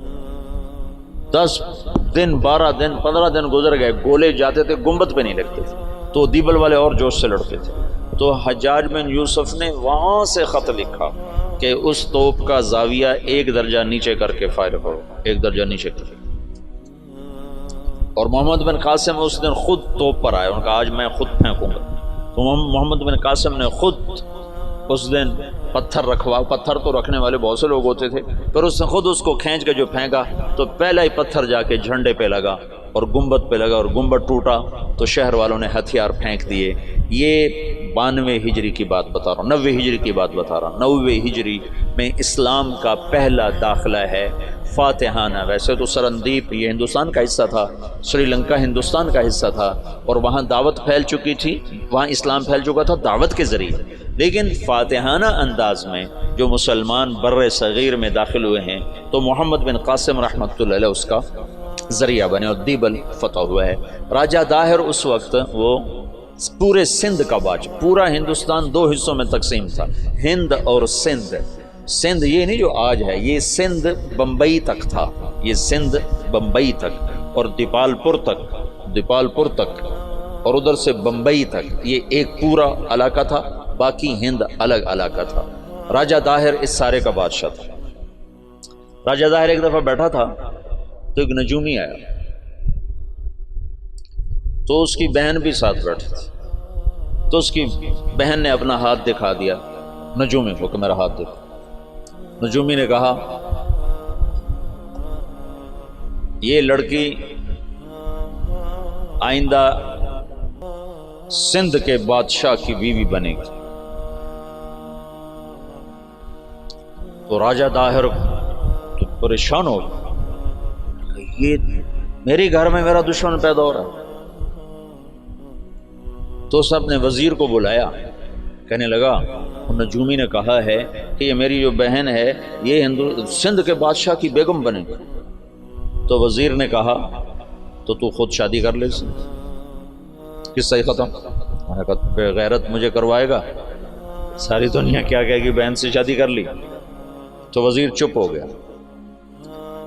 10 دن 12 دن 15 دن گزر گئے، گولے جاتے تھے گنبد پہ نہیں لگتے تھے، تو دیبل والے اور جوش سے لڑتے تھے۔ تو حجاج بن یوسف نے وہاں سے خط لکھا کہ اس توپ کا زاویہ 1 درجہ نیچے کر کے فائر کرو، 1 درجہ نیچے کر کے۔ اور محمد بن قاسم اس دن خود توپ پر آئے، ان کا آج میں خود پھینکوں گا۔ تو محمد بن قاسم نے خود اس دن پتھر تو رکھنے والے بہت سے لوگ ہوتے تھے، پھر اس نے خود اس کو کھینچ کے جو پھینکا تو پہلا ہی پتھر جا کے جھنڈے پہ لگا اور گنبد پہ لگا، اور گنبد ٹوٹا تو شہر والوں نے ہتھیار پھینک دیے۔ یہ 92 ہجری کی بات بتا رہا ہوں، 90 ہجری کی بات بتا رہا ہوں۔ 90 ہجری میں اسلام کا پہلا داخلہ ہے فاتحانہ۔ ویسے تو سرندیپ یہ ہندوستان کا حصہ تھا، سری لنکا ہندوستان کا حصہ تھا، اور وہاں دعوت پھیل چکی تھی، وہاں اسلام پھیل چکا تھا دعوت کے ذریعے، لیکن فاتحانہ انداز میں جو مسلمان بر صغیر میں داخل ہوئے ہیں تو محمد بن قاسم رحمۃ اللہ علیہ اس کا ذریعہ بنے اور دیبل فتح ہوا ہے۔ راجہ داہر اس وقت وہ پورے سندھ کا بادشاہ، پورا ہندوستان دو حصوں میں تقسیم تھا، ہند اور سندھ۔ سندھ یہ نہیں جو آج ہے، یہ سندھ بمبئی تک تھا، یہ سندھ بمبئی تک اور دیپال پور تک اور ادھر سے بمبئی تک، یہ ایک پورا علاقہ تھا، باقی ہند الگ علاقہ تھا۔ راجہ داہر اس سارے کا بادشاہ تھا۔ راجہ داہر ایک دفعہ بیٹھا تھا تو ایک نجومی آیا، تو اس کی بہن بھی ساتھ بیٹھی تھی، تو اس کی بہن نے اپنا ہاتھ دکھا دیا نجومی کو کہ میرا ہاتھ دیکھو۔ نجومی نے کہا یہ لڑکی آئندہ سندھ کے بادشاہ کی بیوی بنے گی۔ تو راجہ داہر تو پریشان ہو گیا، یہ میرے گھر میں میرا دشمن پیدا ہو رہا ہے۔ تو اس نے اپنے وزیر کو بلایا، کہنے لگا نجومی نے کہا ہے کہ یہ میری جو بہن ہے یہ سندھ کے بادشاہ کی بیگم بنے گی۔ تو وزیر نے کہا تو خود شادی کر لے سے، قصہ ہی ختم۔ میں نے کہا بے غیرت مجھے کروائے گا، ساری دنیا کیا کہے گی بہن سے شادی کر لی۔ تو وزیر چپ ہو گیا۔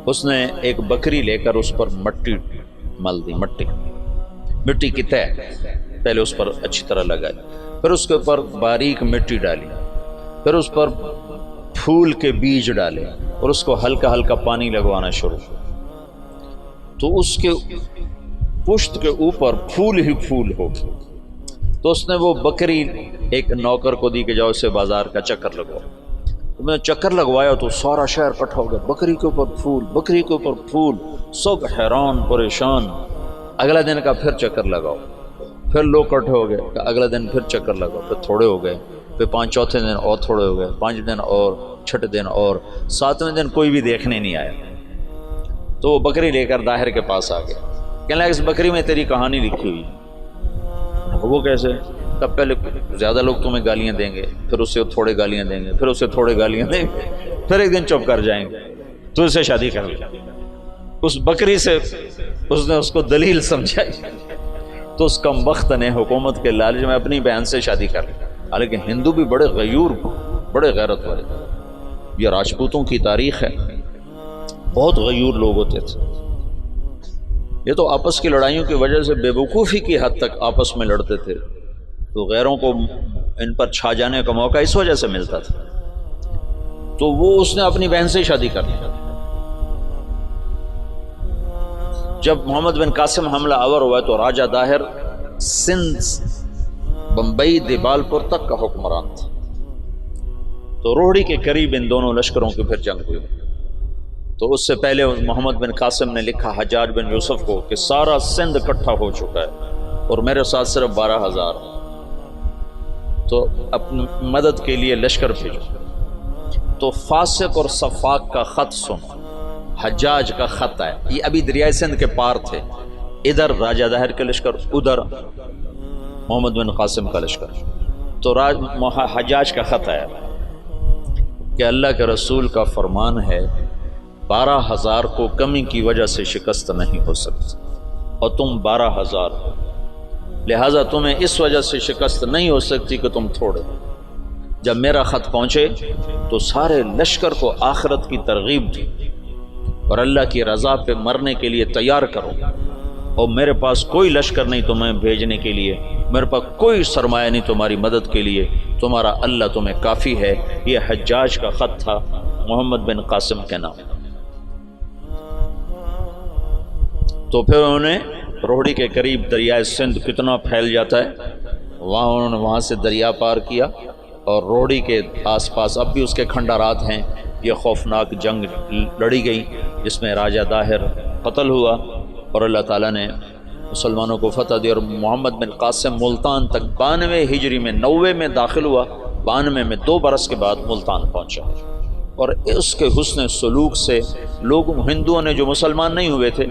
اس نے ایک بکری لے کر اس پر مٹی مل دی، مٹی کی تہ پہلے اس پر اچھی طرح لگائی، پھر اس کے اوپر باریک مٹی ڈالی، پھر اس پر پھول کے بیج ڈالے اور اس کو ہلکا ہلکا پانی لگوانا شروع۔ تو اس کے پشت کے اوپر پھول ہی پھول ہو گئے۔ تو اس نے وہ بکری ایک نوکر کو دی کہ جاؤ اسے بازار کا چکر لگواؤ۔ تو میں نے چکر لگوایا تو سارا شہر اکٹھا ہو گیا، بکری کے اوپر پھول، بکری کے اوپر پھول، سب حیران پریشان۔ اگلا دن کا پھر چکر لگاؤ، پھر لوگ اکٹھے ہو گئے، اگلا دن پھر چکر لگاؤ، پھر تھوڑے ہو گئے، پھر چوتھے دن اور تھوڑے ہو گئے، 5 دن اور، چھٹے دن اور، 7ویں دن کوئی بھی دیکھنے نہیں آیا۔ تو وہ بکری لے کر داہر کے پاس آ گیا، کہنے لگا اس بکری میں تیری کہانی لکھی ہوئی۔ وہ کیسے؟ تب پہلے زیادہ لوگ تمہیں گالیاں دیں گے، پھر اسے تھوڑے گالیاں دیں گے، پھر اسے تھوڑے گالیاں دیں گے، پھر ایک دن چپ کر جائیں گے، تو اسے شادی کر لے۔ اس بکری سے اس نے اس کو دلیل سمجھائی، تو اس کم بخت نے حکومت کے لالچ میں اپنی بہن سے شادی کر لی۔ حالانکہ ہندو بھی بڑے غیور، بڑے غیرت والے، یہ راجپوتوں کی تاریخ ہے، بہت غیور لوگ ہوتے تھے۔ یہ تو آپس کی لڑائیوں کی وجہ سے بے وقوفی کی حد تک آپس میں لڑتے تھے، تو غیروں کو ان پر چھا جانے کا موقع اس وجہ سے ملتا تھا۔ تو وہ اس نے اپنی بہن سے شادی کر لی۔ جب محمد بن قاسم حملہ آور ہوا تو راجہ داہر سندھ بمبئی دیپال پور تک کا حکمران تھا۔ تو روہڑی کے قریب ان دونوں لشکروں کی پھر جنگ ہوئی۔ تو اس سے پہلے محمد بن قاسم نے لکھا حجاج بن یوسف کو کہ سارا سندھ اکٹھا ہو چکا ہے اور میرے ساتھ صرف 12,000، تو اپنی مدد کے لیے لشکر بھیجو۔ تو فاسق اور صفاق کا خط سنو، حجاج کا خط ہے، یہ ابھی دریائے سندھ کے پار تھے، ادھر راجہ داہر کے لشکر، ادھر محمد بن قاسم کا لشکر۔ تو حجاج کا خط ہے کہ اللہ کے رسول کا فرمان ہے 12,000 کو کمی کی وجہ سے شکست نہیں ہو سکتی، اور تم 12,000 ہو، لہٰذا تمہیں اس وجہ سے شکست نہیں ہو سکتی کہ تم تھوڑے۔ جب میرا خط پہنچے تو سارے لشکر کو آخرت کی ترغیب دی اور اللہ کی رضا پہ مرنے کے لیے تیار کرو، اور میرے پاس کوئی لشکر نہیں تمہیں بھیجنے کے لیے، میرے پاس کوئی سرمایہ نہیں تمہاری مدد کے لیے، تمہارا اللہ تمہیں کافی ہے۔ یہ حجاج کا خط تھا محمد بن قاسم کے نام۔ تو پھر انہوں نے روہڑی کے قریب دریائے سندھ کتنا پھیل جاتا ہے، انہوں نے وہاں سے دریا پار کیا، اور روہڑی کے آس پاس اب بھی اس کے کھنڈارات ہیں۔ یہ خوفناک جنگ لڑی گئی جس میں راجہ داہر قتل ہوا، اور اللہ تعالیٰ نے مسلمانوں کو فتح دی، اور محمد بن قاسم ملتان تک 92 ہجری میں 90 میں داخل ہوا، 92 میں 2 برس کے بعد ملتان پہنچا، اور اس کے حسن سلوک سے لوگ ہندوؤں نے جو مسلمان نہیں ہوئے تھے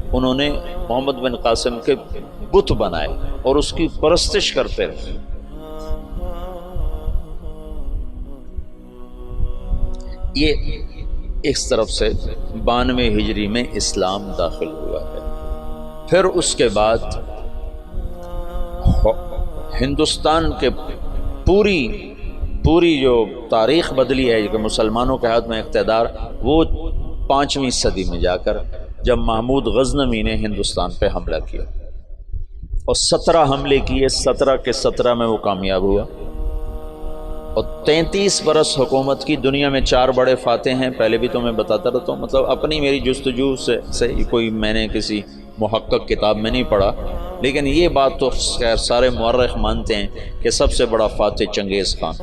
انہوں نے محمد بن قاسم کے بت بنائے اور اس کی پرستش کرتے رہے۔ یہ اس طرف سے 92 ہجری میں اسلام داخل ہوا ہے۔ پھر اس کے بعد ہندوستان کے پوری جو تاریخ بدلی ہے کہ مسلمانوں کے ہاتھ میں اقتدار، وہ 5ویں صدی میں جا کر جب محمود غزنوی نے ہندوستان پہ حملہ کیا اور 17 حملے کیے، 17 کے 17 میں وہ کامیاب ہوا، اور 33 برس حکومت کی۔ دنیا میں 4 بڑے فاتح ہیں، پہلے بھی تو میں بتاتا رہتا ہوں، مطلب اپنی میری جستجو سے کوئی میں نے کسی محقق کتاب میں نہیں پڑھا، لیکن یہ بات تو خیر سارے مورخ مانتے ہیں کہ سب سے بڑا فاتح چنگیز خان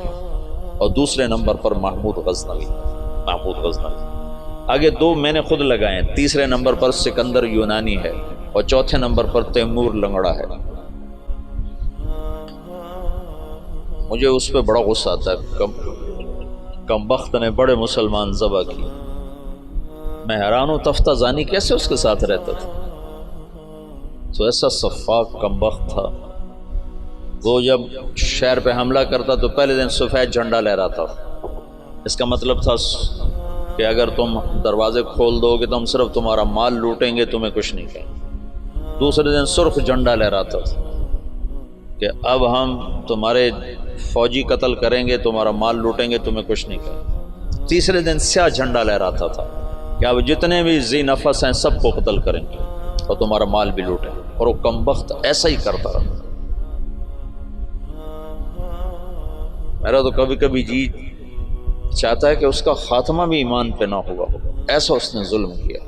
اور دوسرے نمبر پر محمود غزنوی۔ آگے 2 میں نے خود لگائے ہیں، تیسرے نمبر پر سکندر یونانی ہے اور چوتھے نمبر پر تیمور لنگڑا ہے۔ مجھے اس پہ بڑا غصہ آتا ہے، کم بخت نے بڑے مسلمان ذبح کی۔ میں حیران ہوں تفتہ زانی کیسے اس کے ساتھ رہتا تھا، تو ایسا صفاق کم بخت تھا۔ وہ جب شہر پہ حملہ کرتا تو پہلے دن سفید جھنڈا لہراتا، اس کا مطلب تھا کہ اگر تم دروازے کھول دو گے تو ہم صرف تمہارا مال لوٹیں گے، تمہیں کچھ نہیں کہیں۔ دوسرے دن سرخ جھنڈا لہراتا تھا کہ اب ہم تمہارے فوجی قتل کریں گے، تمہارا مال لوٹیں گے، تمہیں کچھ نہیں کہیں۔ تیسرے دن سیاہ جھنڈا لہراتا تھا کہ اب جتنے بھی ذی نفس ہیں سب کو قتل کریں گے اور تمہارا مال بھی لوٹیں گے، اور وہ کم بخت ایسا ہی کرتا رہا۔ میرا تو کبھی کبھی جی چاہتا ہے کہ اس کا خاتمہ بھی ایمان پہ نہ ہوا ہو، ایسا اس نے ظلم کیا۔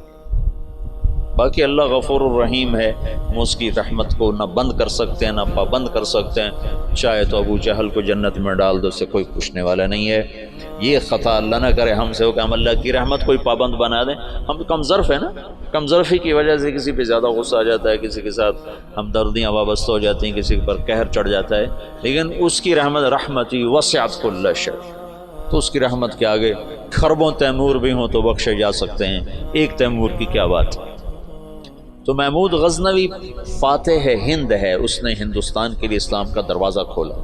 باقی اللہ غفور الرحیم ہے، ہم اس کی رحمت کو نہ بند کر سکتے ہیں نہ پابند کر سکتے ہیں۔ چاہے تو ابو جہل کو جنت میں ڈال دو، اسے کوئی پوچھنے والا نہیں ہے۔ یہ خطا اللہ نہ کرے ہم سے ہو کہ ہم اللہ کی رحمت کوئی پابند بنا دیں۔ ہم کم ظرف ہیں نا، کم ظرفی کی وجہ سے کسی پہ زیادہ غصہ آ جاتا ہے، کسی کے ساتھ ہمدردیاں وابستہ ہو جاتی ہیں، کسی پر قہر چڑھ جاتا ہے، لیکن اس کی رحمتی وسعت کل شیء، تو اس کی رحمت کے آگے خربوں تیمور بھی ہوں تو بخشے جا سکتے ہیں، ایک تیمور کی کیا بات ہے۔ تو محمود غزنوی فاتح ہند ہے، اس نے ہندوستان کے لیے اسلام کا دروازہ کھولا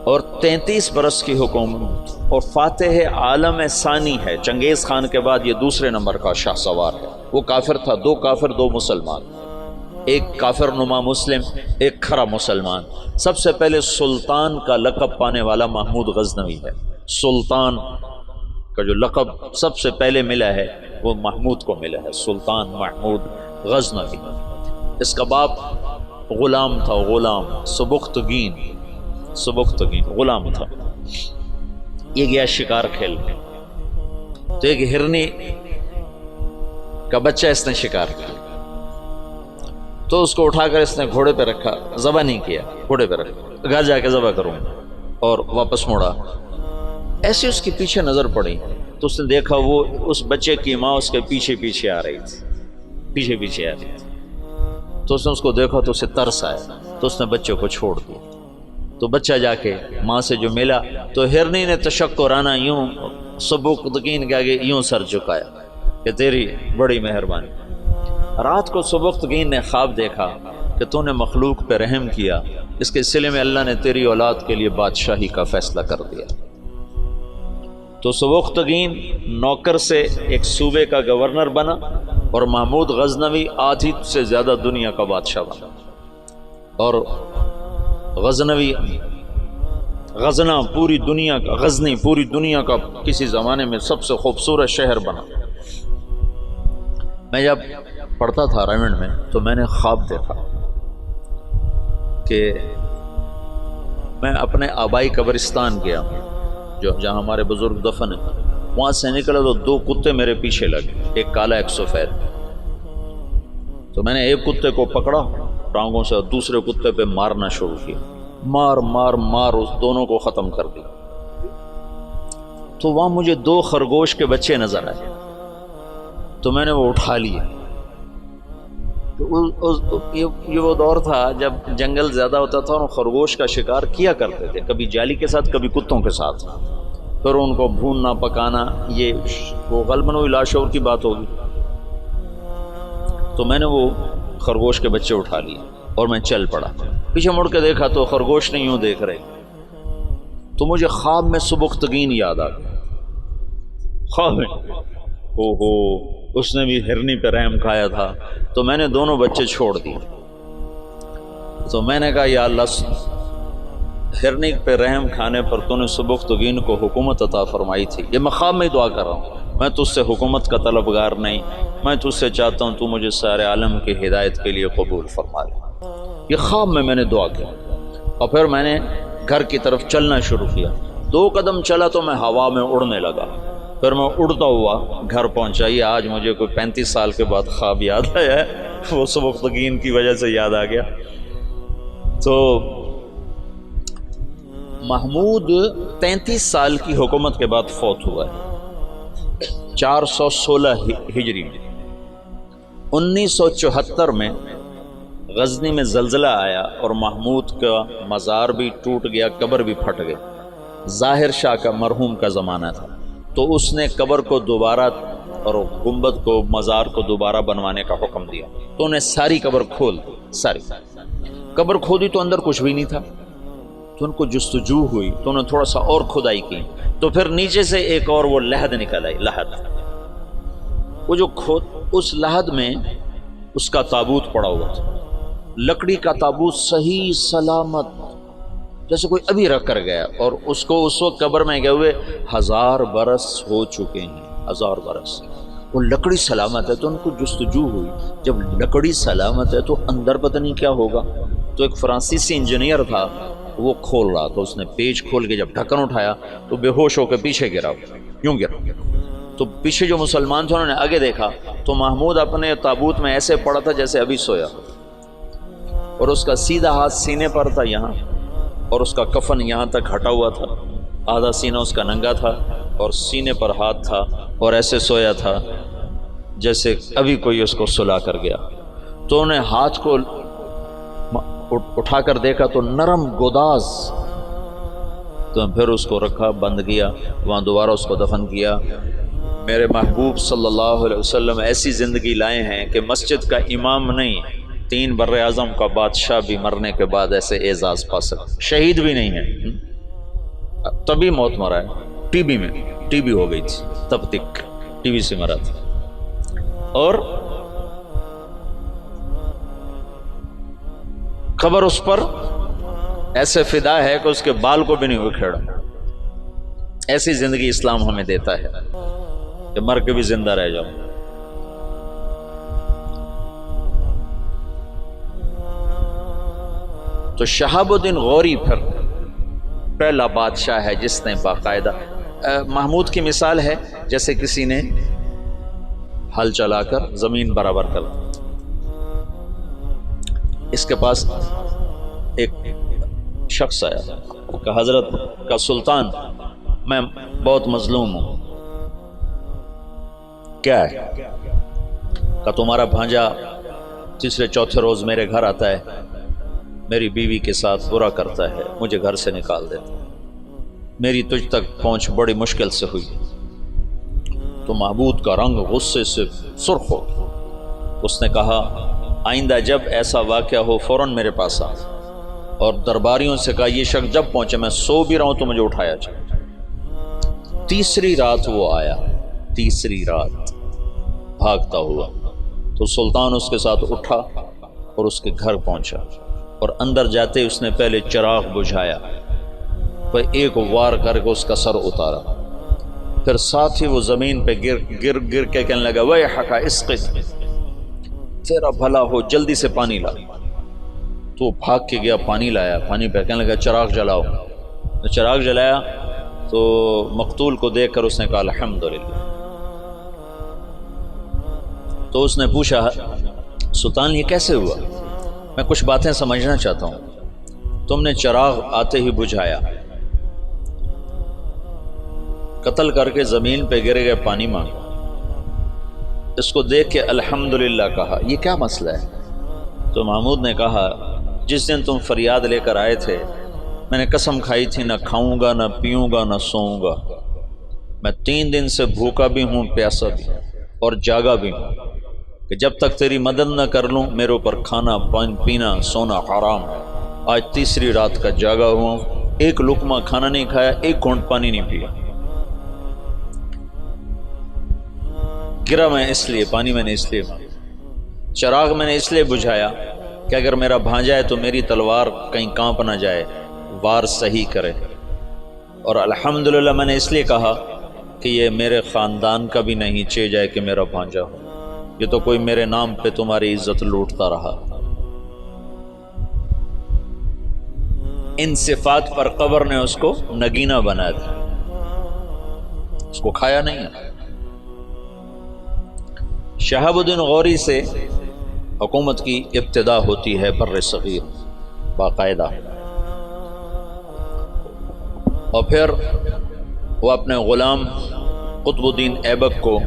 اور 33 برس کی حکومت، اور فاتح عالم ثانی ہے۔ چنگیز خان کے بعد یہ دوسرے نمبر کا شاہ سوار ہے۔ وہ کافر تھا، 2 کافر 2 مسلمان، ایک کافر نما مسلم، ایک کھرا مسلمان۔ سب سے پہلے سلطان کا لقب پانے والا محمود غزنوی ہے۔ سلطان کا جو لقب سب سے پہلے ملا ہے وہ محمود کو ملا ہے، سلطان محمود غزنوی۔ اس کا باپ غلام تھا، غلام سبکتگین غلام تھا۔ یہ گیا شکار کھیلنے، تو ایک ہرنی کا بچہ اس نے شکار کیا، تو اس کو اٹھا کر اس نے گھوڑے پہ رکھا، ذبح نہیں کیا، گھوڑے پہ رکھا، گھر جا کے ذبح کروں، اور واپس موڑا۔ ایسے اس کے پیچھے نظر پڑی تو اس نے دیکھا وہ اس بچے کی ماں اس کے پیچھے آ رہی تھی، تو اس نے اس کو دیکھا تو اسے ترس آیا، تو اس نے بچے کو چھوڑ دیا۔ تو بچہ جا کے ماں سے جو ملا تو ہرنی نے تشکرانہ یوں سبکتگین کے آگے یوں سر جھکایا کہ تیری بڑی مہربانی۔ رات کو سبکتگین نے خواب دیکھا کہ تو نے مخلوق پہ رحم کیا، اس کے سلے میں اللہ نے تیری اولاد کے لیے بادشاہی کا فیصلہ کر دیا۔ تو سبکتگین نوکر سے ایک صوبے کا گورنر بنا، اور محمود غزنوی آدھی سے زیادہ دنیا کا بادشاہ بنا، اور غزنی پوری دنیا کا کسی زمانے میں سب سے خوبصورت شہر بنا۔ میں جب پڑھتا تھا رائمنڈ میں تو میں نے خواب دیکھا کہ میں اپنے آبائی قبرستان گیا جہاں ہمارے بزرگ دفن ہیں، وہاں سے نکلا تو 2 کتے میرے پیچھے لگے، ایک کالا ایک سفید۔ تو میں نے ایک کتے کو پکڑا ٹانگوں سے اور دوسرے کتے پہ مارنا شروع کیا، مار اس دونوں کو ختم کر دیا۔ تو وہاں مجھے 2 خرگوش کے بچے نظر آئے، تو میں نے وہ اٹھا لیے۔ یہ وہ دور تھا جب جنگل زیادہ ہوتا تھا اور خرگوش کا شکار کیا کرتے تھے، کبھی جالی کے ساتھ کبھی کتوں کے ساتھ، پھر ان کو بھوننا پکانا، یہ وہ غالباً وہی لاشعور کی بات ہوگی۔ تو میں نے وہ خرگوش کے بچے اٹھا لیے اور میں چل پڑا۔ پیچھے مڑ کے دیکھا تو خرگوش نہیں یوں دیکھ رہے، تو مجھے خواب میں سبکتگین یاد آ گیا۔ خواب میں اس نے بھی ہرنی پہ رحم کھایا تھا، تو میں نے دونوں بچے چھوڑ دیے۔ تو میں نے کہا یا اللہ ہرنی پہ رحم کھانے پر تو نے سبکتگین کو حکومت عطا فرمائی تھی. یہ مقام میں دعا کر رہا ہوں، میں تجھ سے حکومت کا طلبگار نہیں، میں تجھ سے چاہتا ہوں تو مجھے سارے عالم کی ہدایت کے لیے قبول فرما لے. یہ خواب میں نے دعا کیا اور پھر میں نے گھر کی طرف چلنا شروع کیا. 2 قدم چلا تو میں ہوا میں اڑنے لگا، پھر میں اڑتا ہوا گھر پہنچا. یہ آج مجھے کوئی 35 سال کے بعد خواب یاد آیا ہے، وہ سبکتگین کی وجہ سے یاد آ گیا. تو محمود 33 سال کی حکومت کے بعد فوت ہوا ہے 416 ہجری میں. 1974 میں غزنی میں زلزلہ آیا اور محمود کا مزار بھی ٹوٹ گیا، قبر بھی پھٹ گئی. ظاہر شاہ کا مرحوم کا زمانہ تھا، تو اس نے قبر کو دوبارہ اور گنبد کو مزار کو دوبارہ بنوانے کا حکم دیا. تو انہیں ساری قبر کھول دی. ساری قبر کھودی تو اندر کچھ بھی نہیں تھا. تو ان کو جستجو ہوئی تو انہوں نے تھوڑا سا اور کھدائی کی، تو پھر نیچے سے ایک اور وہ لحد نکل آئی. لحد، وہ جو اس لحد میں اس کا تابوت پڑا ہوا تھا، لکڑی کا تابوت صحیح سلامت، جیسے کوئی ابھی رکھ کر گیا. اور اس کو اس وقت قبر میں گئے ہوئے 1000 برس ہو چکے ہیں. 1000 برس وہ لکڑی سلامت ہے. تو ان کو جستجو ہوئی، جب لکڑی سلامت ہے تو اندر پتہ نہیں کیا ہوگا. تو ایک فرانسیسی انجینئر تھا، وہ کھول رہا. تو اس نے پیچ کھول کے جب ڈھکن اٹھایا تو بے ہوش ہو کے پیچھے گرا، یوں گرا. تو پیچھے جو مسلمان تھے انہوں نے آگے دیکھا تو محمود اپنے تابوت میں ایسے پڑا تھا جیسے ابھی سویا، اور اس کا سیدھا ہاتھ سینے پر تھا یہاں، اور اس کا کفن یہاں تک ہٹا ہوا تھا. آدھا سینہ اس کا ننگا تھا اور سینے پر ہاتھ تھا، اور ایسے سویا تھا جیسے ابھی کوئی اس کو سلا کر گیا. تو انہیں ہاتھ کو اٹھا کر دیکھا تو نرم گوداز. تو پھر اس کو رکھا، بند کیا، وہاں دوبارہ اس کو دفن کیا. میرے محبوب صلی اللہ علیہ وسلم ایسی زندگی لائے ہیں کہ مسجد کا امام نہیں، 3 بر اعظم کا بادشاہ بھی مرنے کے بعد ایسے اعزاز پا سکتا. شہید بھی نہیں ہے، تبھی موت مرا ہے. ٹی بی میں ٹی بی ہو گئی تھی، تب تک ٹی بی سے مرا تھا. اور قبر اس پر ایسے فدا ہے کہ اس کے بال کو بھی نہیں اکھیڑا. ایسی زندگی اسلام ہمیں دیتا ہے کہ مر کے بھی زندہ رہ جاؤ. تو شہاب الدین غوری پھر پہلا بادشاہ ہے جس نے باقاعدہ، محمود کی مثال ہے جیسے کسی نے ہل چلا کر زمین برابر کر. اس کے پاس ایک شخص آیا کہ حضرت کا سلطان میں بہت مظلوم ہوں. کیا ہے؟ کہ تمہارا بھانجا تیسرے چوتھے روز میرے گھر آتا ہے، میری بیوی کے ساتھ برا کرتا ہے، مجھے گھر سے نکال دیتا. میری تجھ تک پہنچ بڑی مشکل سے ہوئی. تو محمود کا رنگ غصے سے سرخ ہو. اس نے کہا آئندہ جب ایسا واقعہ ہو فوراً میرے پاس آ. اور درباریوں سے کہا یہ شخص جب پہنچے، میں سو بھی رہا ہوں تو مجھے اٹھایا جائے. تیسری رات وہ آیا، تیسری رات بھاگتا ہوا. تو سلطان اس کے ساتھ اٹھا اور اس کے گھر پہنچا، اور اندر جاتے اس نے پہلے چراغ بجھایا، پھر ایک وار کر کے اس کا سر اتارا. پھر ساتھ ہی وہ زمین پہ گر کے کہنے لگا ویحک اسقط، تیرا بھلا ہو جلدی سے پانی لا. تو بھاگ کے گیا، پانی لایا، پانی پہ کہنے لگا چراغ جلاؤ. چراغ جلایا تو مقتول کو دیکھ کر اس نے کہا الحمدللہ. تو اس نے پوچھا سلطان یہ کیسے ہوا؟ میں کچھ باتیں سمجھنا چاہتا ہوں. تم نے چراغ آتے ہی بجھایا، قتل کر کے زمین پہ گر گئے، پانی مانگا. اس کو دیکھ کے الحمدللہ کہا. یہ کیا مسئلہ ہے؟ تو محمود نے کہا جس دن تم فریاد لے کر آئے تھے میں نے قسم کھائی تھی نہ کھاؤں گا، نہ پیوں گا، نہ سوؤں گا. میں 3 دن سے بھوکا بھی ہوں، پیاسا بھی اور جاگا بھی ہوں کہ جب تک تیری مدد نہ کر لوں میرے اوپر کھانا پینا سونا حرام. آج تیسری رات کا جاگا ہوں، ایک لقمہ کھانا نہیں کھایا، ایک گھونٹ پانی نہیں پیا. گرا میں اس لیے، پانی میں نے اس لیے، چراغ میں نے اس لیے بجھایا کہ اگر میرا بھانجا ہے تو میری تلوار کہیں کانپ نہ جائے، وار صحیح کرے. اور الحمدللہ میں نے اس لیے کہا کہ یہ میرے خاندان کا بھی نہیں چہ جائے کہ میرا بھانجا ہو. یہ تو کوئی میرے نام پہ تمہاری عزت لوٹتا رہا. ان صفات پر قبر نے اس کو نگینہ بنا دیا، اس کو کھایا نہیں ہے. شہاب الدین غوری سے حکومت کی ابتدا ہوتی ہے بر صغیر باقاعدہ، اور پھر وہ اپنے غلام قطب الدین ایبک کو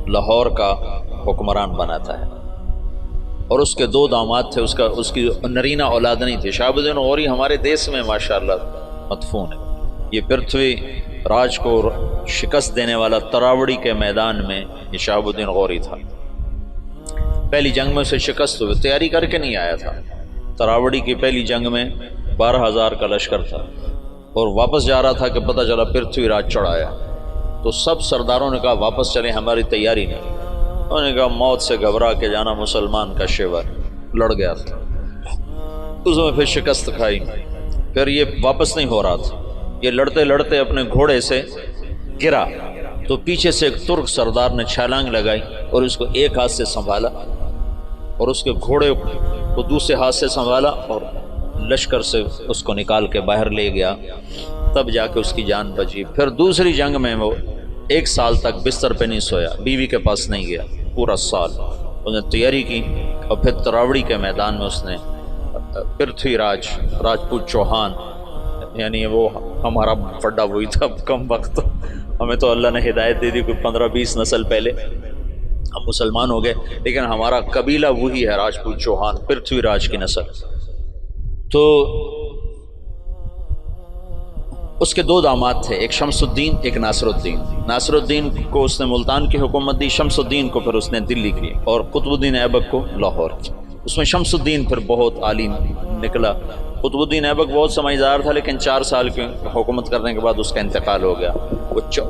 لاہور کا حکمران بناتا ہے. اور اس کے 2 داماد تھے، اس کی نرینہ اولاد نہیں تھی. شہاب الدین غوری ہمارے دیس میں ماشاءاللہ مدفون ہے. یہ پرتھوی راج کو شکست دینے والا تراوڑی کے میدان میں یہ شہاب الدین غوری تھا. پہلی جنگ میں اسے شکست ہوئی، تیاری کر کے نہیں آیا تھا. تراوڑی کی پہلی جنگ میں 12,000 کا لشکر تھا اور واپس جا رہا تھا کہ پتہ چلا پرتھوی راج چڑھایا. تو سب سرداروں نے کہا واپس چلیں، ہماری تیاری نہیں. انہوں نے کہا موت سے گھبرا کے جانا مسلمان کا شیور. لڑ گیا تھا، اس میں پھر شکست کھائی. پھر یہ واپس نہیں ہو رہا تھا، یہ لڑتے لڑتے اپنے گھوڑے سے گرا تو پیچھے سے ایک ترک سردار نے چھلانگ لگائی اور اس کو ایک ہاتھ سے سنبھالا اور اس کے گھوڑے کو دوسرے ہاتھ سے سنبھالا اور لشکر سے اس کو نکال کے باہر لے گیا. تب جا کے اس کی جان بچی. پھر دوسری جنگ میں وہ 1 سال تک بستر پہ نہیں سویا، بیوی کے پاس نہیں گیا پورا سال. اس نے تیاری کی اور پھر تراوڑی کے میدان میں اس نے پرتھوی راجپوت چوہان، یعنی وہ ہمارا پڈا وہی تھا کم وقت. ہمیں تو اللہ نے ہدایت دے دی کوئی 15-20 نسل پہلے ہم مسلمان ہو گئے، لیکن ہمارا قبیلہ وہی ہے راجپوت چوہان، پرتھوی راج کی نسل. تو اس کے 2 داماد تھے، ایک شمس الدین ایک ناصر الدین. ناصر الدین کو اس نے ملتان کی حکومت دی، شمس الدین کو پھر اس نے دلی کی اور قطب الدین ایبک کو لاہور کی. اس میں شمس الدین پھر بہت عالی نکلا. قطب الدین ایبک بہت سمجھدار تھا لیکن 4 سال کی حکومت کرنے کے بعد اس کا انتقال ہو گیا.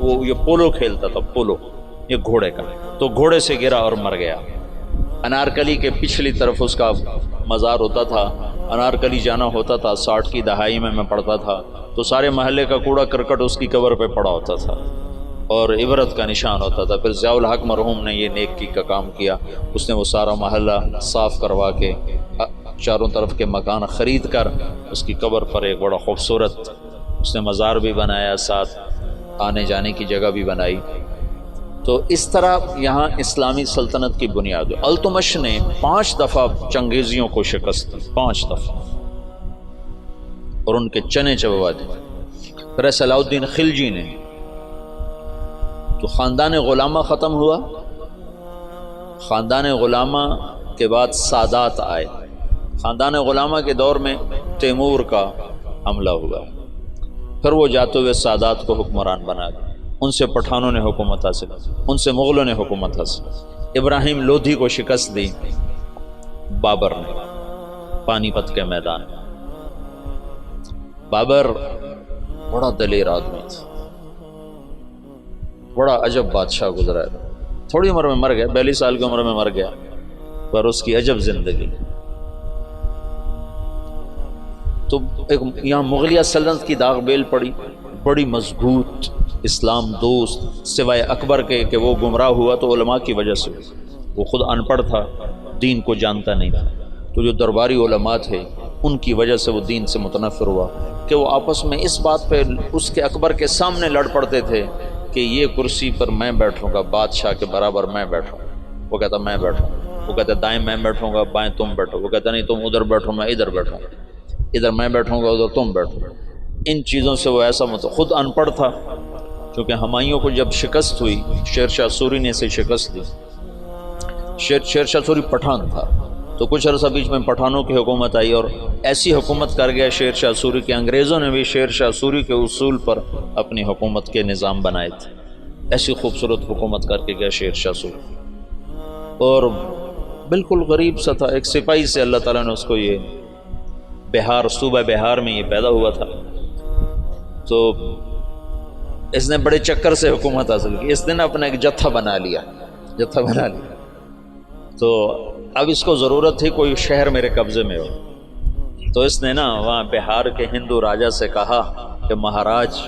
وہ یہ پولو کھیلتا تھا، پولو یہ گھوڑے کا، تو گھوڑے سے گرا اور مر گیا. انارکلی کے پچھلی طرف اس کا مزار ہوتا تھا. انارکلی جانا ہوتا تھا، 60 کی دہائی میں پڑھتا تھا تو سارے محلے کا کوڑا کرکٹ اس کی قبر پہ پڑا ہوتا تھا اور عبرت کا نشان ہوتا تھا. پھر ضیاء الحق مرحوم نے یہ نیکی کا کام کیا. اس نے وہ سارا محلہ صاف کروا کے چاروں طرف کے مکان خرید کر اس کی قبر پر ایک بڑا خوبصورت اس نے مزار بھی بنایا، ساتھ آنے جانے کی جگہ بھی بنائی. تو اس طرح یہاں اسلامی سلطنت کی بنیاد ہے. التمش نے 5 دفعہ چنگیزیوں کو شکست دی، 5 دفعہ، اور ان کے چنے چبوا دیے. پھر صلاح الدین خلجی نے، تو خاندان غلامہ ختم ہوا. خاندان غلامہ کے بعد سادات آئے. خاندان غلامہ کے دور میں تیمور کا حملہ ہوا، پھر وہ جاتے ہوئے سادات کو حکمران بنا دیا. ان سے پٹھانوں نے حکومت حاصل، ان سے مغلوں نے حکومت حاصل. ابراہیم لودھی کو شکست دی بابر نے پانی پت کے میدان میں. بابر بڑا دلیر آدمی تھا، بڑا عجب بادشاہ گزرا ہے. تھوڑی عمر میں مر گیا، 42 سال کی عمر میں مر گیا، پر اس کی عجب زندگی. تو ایک یہاں مغلیہ سلطنت کی داغ بیل پڑی، بڑی مضبوط اسلام دوست، سوائے اکبر کے کہ وہ گمراہ ہوا تو علماء کی وجہ سے. وہ خود ان پڑھ تھا، دین کو جانتا نہیں تھا. تو جو درباری علماء تھے ان کی وجہ سے وہ دین سے متنفر ہوا کہ وہ آپس میں اس بات پہ اس کے اکبر کے سامنے لڑ پڑتے تھے کہ یہ کرسی پر میں بیٹھوں گا، بادشاہ کے برابر میں بیٹھوں. وہ کہتا میں بیٹھوں، وہ کہتا دائیں میں بیٹھوں گا، بائیں تم بیٹھو. وہ کہتا نہیں تم ادھر بیٹھو میں ادھر بیٹھوں، ادھر میں بیٹھوں گا ادھر تم بیٹھو. ان چیزوں سے وہ ایسا خود ان پڑھ تھا. کیونکہ ہمایوں کو جب شکست ہوئی، شیر شاہ سوری نے اسے شکست دی. شیر شاہ سوری پٹھان تھا، تو کچھ عرصہ بیچ میں پٹھانوں کی حکومت آئی اور ایسی حکومت کر گیا شیر شاہ سوری کہ انگریزوں نے بھی شیر شاہ سوری کے اصول پر اپنی حکومت کے نظام بنائے تھے. ایسی خوبصورت حکومت کر کے گیا شیر شاہ سوری، اور بالکل غریب سا تھا. ایک سپاہی سے اللہ تعالیٰ نے اس کو یہ بہار، صوبہ بہار میں یہ پیدا ہوا تھا. تو اس نے بڑے چکر سے حکومت حاصل کی. اس نے اپنا ایک جتھا بنا لیا. تو اب اس کو ضرورت تھی کوئی شہر میرے قبضے میں ہو. تو اس نے نا وہاں بہار کے ہندو راجا سے کہا کہ مہاراج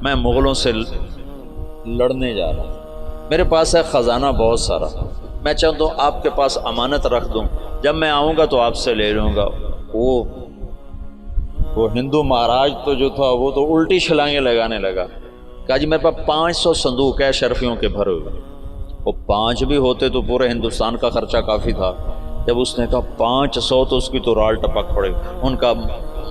میں مغلوں سے لڑنے جا رہا ہوں، میرے پاس ہے خزانہ بہت سارا، میں چاہتا ہوں آپ کے پاس امانت رکھ دوں، جب میں آؤں گا تو آپ سے لے لوں گا۔ وہ ہندو مہاراج تو جو تھا وہ تو الٹی چھلانگیں لگانے لگا، کہا جی میرے پاس 500 صندوق ہے شرفیوں کے بھرے ہوئے۔ وہ 5 بھی ہوتے تو پورے ہندوستان کا خرچہ کافی تھا۔ جب اس نے کہا 500 تو اس کی تو رال ٹپک پڑے۔ ان کا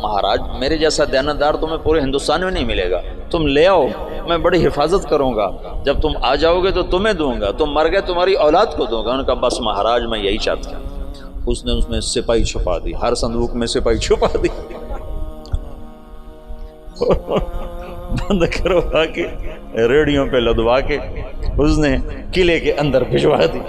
مہاراج میرے جیسا دیانتدار تمہیں پورے ہندوستان میں نہیں ملے گا، تم لے آؤ، میں بڑی حفاظت کروں گا، جب تم آ جاؤ گے تو تمہیں دوں گا، تم مر گئے تمہاری اولاد کو دوں گا۔ ان کا بس مہاراج میں یہی چاہتا ہوں۔ اس نے سپاہی چھپا دی، ہر صندوق میں سپاہی چھپا دی، بند کروا کے ریڑیوں پہ لدوا کے اس نے قلعے کے اندر بھجوا دی۔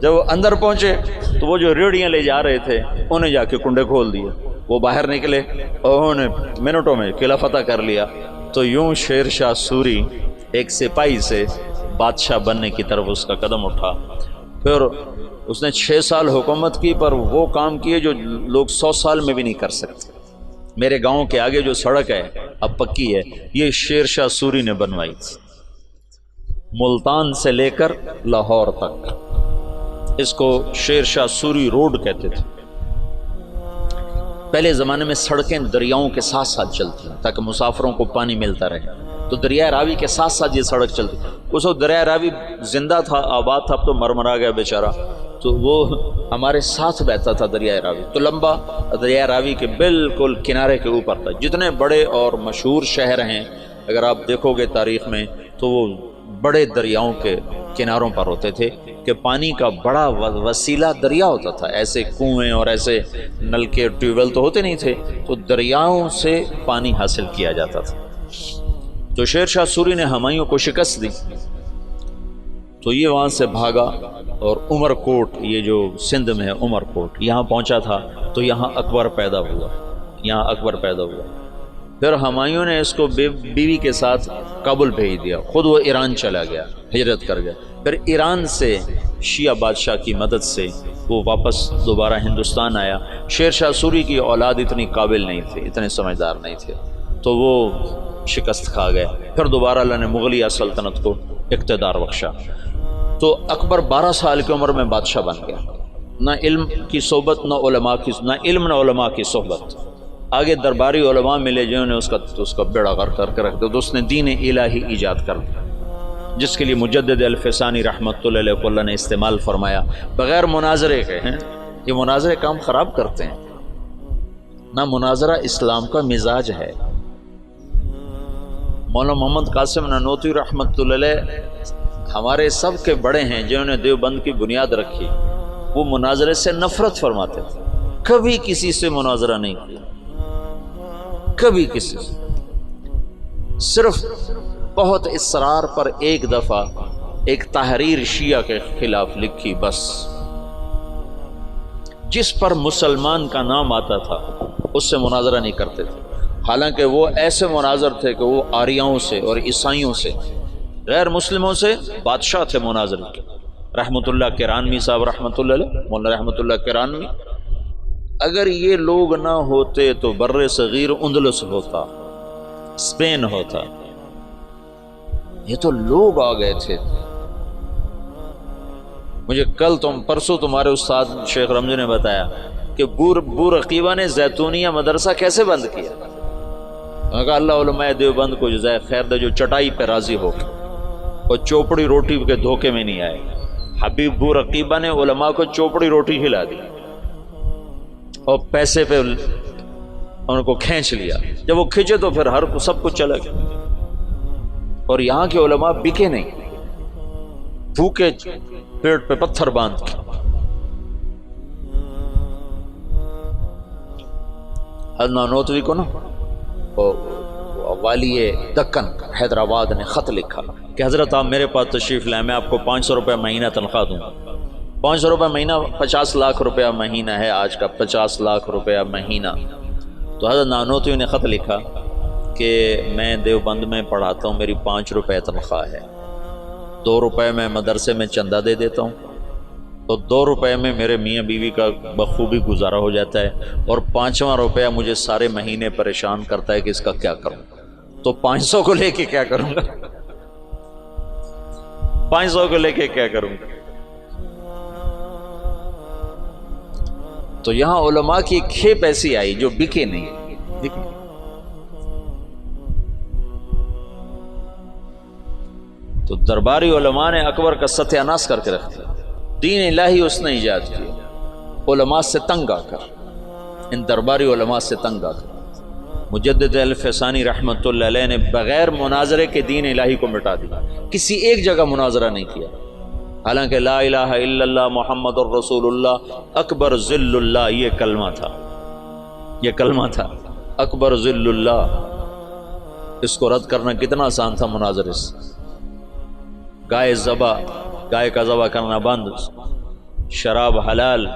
جب وہ اندر پہنچے تو وہ جو ریڑیاں لے جا رہے تھے انہیں جا کے کنڈے کھول دیے، وہ باہر نکلے اور انہوں نے منٹوں میں قلعہ فتح کر لیا۔ تو یوں شیر شاہ سوری ایک سپاہی سے بادشاہ بننے کی طرف اس کا قدم اٹھا۔ پھر اس نے 6 سال حکومت کی، پر وہ کام کیے جو لوگ 100 سال میں بھی نہیں کر سکتے۔ میرے گاؤں کے آگے جو سڑک ہے اب پکی ہے، یہ شیر شاہ سوری نے بنوائی تھی، ملتان سے لے کر لاہور تک۔ اس کو شیر شاہ سوری روڈ کہتے تھے۔ پہلے زمانے میں سڑکیں دریاؤں کے ساتھ ساتھ چلتی ہیں تاکہ مسافروں کو پانی ملتا رہے، تو دریائے راوی کے ساتھ ساتھ یہ سڑک چلتی۔ اس وقت دریائے راوی زندہ تھا، آباد تھا، اب تو مرمرا گیا بیچارہ، تو وہ ہمارے ساتھ بہتا تھا دریائے راوی، تو لمبا دریائے راوی کے بالکل کنارے کے اوپر تھا۔ جتنے بڑے اور مشہور شہر ہیں اگر آپ دیکھو گے تاریخ میں تو وہ بڑے دریاؤں کے کناروں پر ہوتے تھے، کہ پانی کا بڑا وسیلہ دریا ہوتا تھا، ایسے کنویں اور ایسے نلکے ٹیوب ویل تو ہوتے نہیں تھے، تو دریاؤں سے پانی حاصل کیا جاتا تھا۔ تو شیر شاہ سوری نے ہمایوں کو شکست دی تو یہ وہاں سے بھاگا اور عمر کوٹ، یہ جو سندھ میں ہے عمر کوٹ، یہاں پہنچا تھا تو یہاں اکبر پیدا ہوا۔ پھر ہمایوں نے اس کو بیوی کے ساتھ کابل بھیج دیا، خود وہ ایران چلا گیا، ہجرت کر گیا۔ پھر ایران سے شیعہ بادشاہ کی مدد سے وہ واپس دوبارہ ہندوستان آیا۔ شیر شاہ سوری کی اولاد اتنی قابل نہیں تھے، اتنے سمجھدار نہیں تھے، تو وہ شکست کھا گئے۔ پھر دوبارہ اللہ نے مغلیہ سلطنت کو اقتدار بخشا، تو اکبر 12 سال کی عمر میں بادشاہ بن گیا۔ نہ علم کی صحبت، نہ علم نہ علماء کی صحبت۔ آگے درباری علماء ملے جنہوں نے اس کا بیڑا غرق کر کے رکھ دیا، تو اس نے دین الہی ایجاد کر دیا، جس کے لیے مجدد الفسانی رحمۃ اللہ علیہ کو اللہ نے استعمال فرمایا، بغیر مناظرے کے ہیں۔ یہ مناظرے کام خراب کرتے ہیں، نہ مناظرہ اسلام کا مزاج ہے۔ مولانا محمد قاسم نانوتوی رحمۃ اللہ علیہ ہمارے سب کے بڑے ہیں جنہوں نے دیوبند کی بنیاد رکھی، وہ مناظرے سے نفرت فرماتے تھے، کبھی کسی سے مناظرہ نہیں کیا، کبھی کسی سے، صرف بہت اصرار پر ایک دفعہ ایک تحریر شیعہ کے خلاف لکھی، بس جس پر مسلمان کا نام آتا تھا اس سے مناظرہ نہیں کرتے تھے، حالانکہ وہ ایسے مناظر تھے کہ وہ آریاؤں سے اور عیسائیوں سے، غیر مسلموں سے بادشاہ تھے مناظر کے۔ رحمۃ اللہ کرانوی صاحب رحمۃ اللہ علیہ، مولانا رحمۃ اللہ کرانوی، اگر یہ لوگ نہ ہوتے تو بر صغیر اندلس ہوتا، اسپین ہوتا، یہ تو لوگ آ گئے تھے۔ مجھے پرسوں تمہارے استاد شیخ رمضی نے بتایا کہ بورقیبہ نے زیتونیہ مدرسہ کیسے بند کیا۔ انہوں نے کہا اللہ علماء دیوبند کو جزائے خیر دے جو چٹائی پہ راضی ہو کے اور چوپڑی روٹی کے دھوکے میں نہیں آئے۔ حبیب بورقیبہ نے علماء کو چوپڑی روٹی کھلا دی اور پیسے پہ ان کو کھینچ لیا، جب وہ کھینچے تو پھر سب کچھ چلا گیا، اور یہاں کے علماء بکے نہیں، بھوکے پیٹ پہ پتھر باندھ کے۔ حضرت نانوتوی کو نا والی دکن حیدرآباد نے خط لکھا کہ حضرت آپ میرے پاس تشریف لائیں، میں آپ کو 500 روپے مہینہ تنخواہ دوں گا۔ 500 روپے مہینہ 50 لاکھ روپیہ مہینہ ہے آج کا، 50 لاکھ روپیہ مہینہ۔ تو حضرت نانوتوی نے خط لکھا کہ میں دیوبند میں پڑھاتا ہوں، میری 5 روپے تنخواہ ہے، 2 روپے میں مدرسے میں چندہ دے دیتا ہوں، تو 2 روپے میں میرے میاں بیوی کا بخوبی گزارا ہو جاتا ہے، اور 5واں روپیہ مجھے سارے مہینے پریشان کرتا ہے کہ اس کا کیا کروں، تو 500 کو لے کے کیا کروں گا؟ 500 کو لے کے کیا کروں گا؟ تو یہاں علماء کی ایک کھیپ ایسی آئی جو بکے نہیں، تو درباری علماء نے اکبر کا ستیہ ناش کر کے رکھ دیا۔ دین الہی اس نے ایجاد کیا علماء سے تنگ آ کر، ان درباری علماء سے تنگ آ کر۔ مجدد الفسانی رحمۃ اللہ علیہ نے بغیر مناظرے کے دین الہی کو مٹا دیا، کسی ایک جگہ مناظرہ نہیں کیا، حالانکہ لا الہ الا اللہ محمد الرسول اللہ اکبر ذل اللہ یہ کلمہ تھا، یہ کلمہ تھا اکبر ذل اللہ۔ اس کو رد کرنا کتنا آسان تھا مناظرے سے۔ گائے کا ذبح کرنا بند، شراب حلال،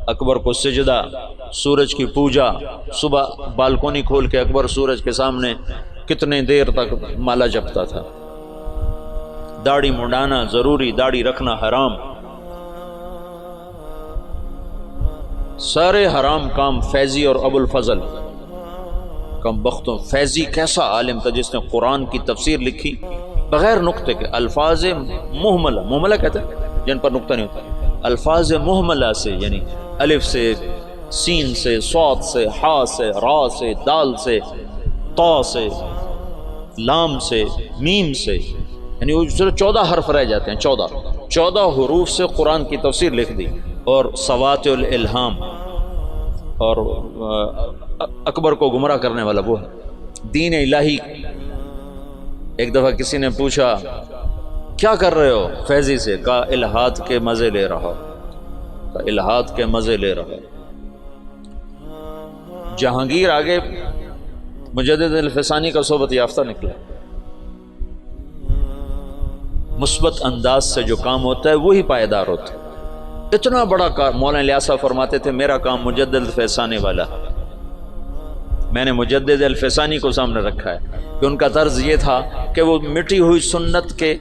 اکبر کو سجدہ، سورج کی پوجا، صبح بالکونی کھول کے اکبر سورج کے سامنے کتنے دیر تک مالا جپتا تھا۔ داڑھی منڈانا ضروری، داڑھی رکھنا حرام، سارے حرام کام فیضی اور ابو الفضل کم بختوں۔ فیضی کیسا عالم تھا جس نے قرآن کی تفسیر لکھی بغیر نقطے کے، الفاظ محملہ، محملہ کہتے ہیں جن پر نقطہ نہیں ہوتا، الفاظ محملہ سے، یعنی الف سے، سین سے، صاد سے، حا سے، را سے، دال سے، طا سے، لام سے، میم سے، یعنی وہ 14 حرف رہ جاتے ہیں، 14 حروف سے قرآن کی تفسیر لکھ دی۔ اور سوات الالہام، اور اکبر کو گمراہ کرنے والا وہ ہے دین الہی۔ ایک دفعہ کسی نے پوچھا کیا کر رہے ہو فیضی سے، کہا الہات کے مزے لے رہا، کہا الہات کے مزے لے رہا۔ جہانگیر آگے مجدد الفسانی کا صحبت یافتہ نکلا۔ مثبت انداز سے جو کام ہوتا ہے وہی پائیدار ہوتا ہے۔ اتنا بڑا کام مولانا الیاس فرماتے تھے میرا کام مجدد الفسانی والا، میں نے مجدد الفسانی کو سامنے رکھا ہے کہ ان کا طرز یہ تھا کہ وہ مٹی ہوئی سنت کے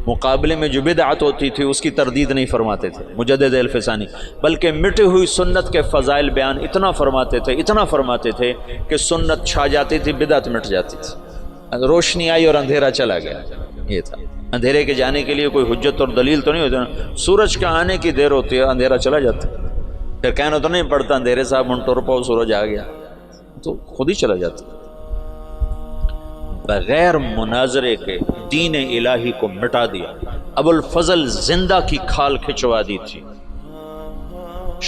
مقابلے میں جو بدعت ہوتی تھی اس کی تردید نہیں فرماتے تھے مجدد الفسانی، بلکہ مٹی ہوئی سنت کے فضائل بیان اتنا فرماتے تھے کہ سنت چھا جاتی تھی، بدعت مٹ جاتی تھی، روشنی آئی اور اندھیرا چلا گیا۔ یہ تھا اندھیرے کے جانے کے لیے کوئی حجت اور دلیل تو نہیں ہوتی نا، سورج کے آنے کی دیر ہوتی ہے اندھیرا چلا جاتا ہے، پھر کہنا تو نہیں پڑتا اندھیرے صاحب منٹو رپاؤ سورج آ گیا، تو خود ہی چلا جاتا۔ بغیر مناظرے کے دین الہی کو مٹا دیا۔ ابو الفضل زندہ کی کھال کھچوا دی تھی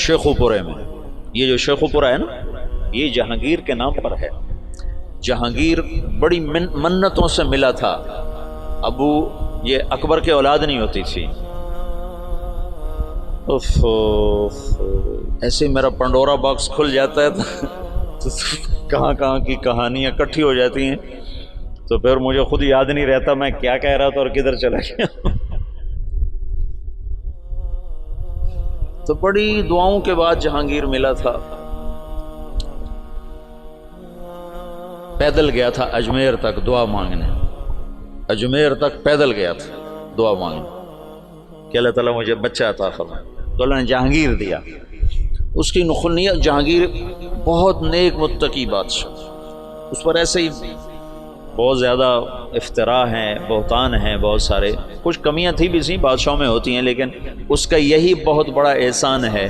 شیخو پورے میں۔ یہ جو شیخو پورہ ہے نا، یہ جہانگیر کے نام پر ہے۔ جہانگیر بڑی منتوں سے ملا تھا، ابو یہ اکبر کے اولاد نہیں ہوتی تھی۔ ایسے میرا پنڈورا باکس کھل جاتا ہے تو کہاں کی کہانیاں اکٹھی ہو جاتی ہیں، تو پھر مجھے خود یاد نہیں رہتا میں کیا کہہ رہا تھا اور کدھر چلا گیا۔ تو بڑی دعاؤں کے بعد جہانگیر ملا تھا، پیدل گیا تھا اجمیر تک دعا مانگنے، اجمیر تک پیدل گیا تھا دعا مانگنے کہ اللہ تعالیٰ مجھے بچہ عطا فرمائے، تو اللہ نے جہانگیر دیا۔ اس کی نخلیت، جہانگیر بہت نیک متقی بادشاہ، اس پر ایسے ہی بہت زیادہ افتراء ہیں، بہتان ہیں، بہت سارے، کچھ کمیاں تھی بھی سی بادشاہوں میں ہوتی ہیں، لیکن اس کا یہی بہت بڑا احسان ہے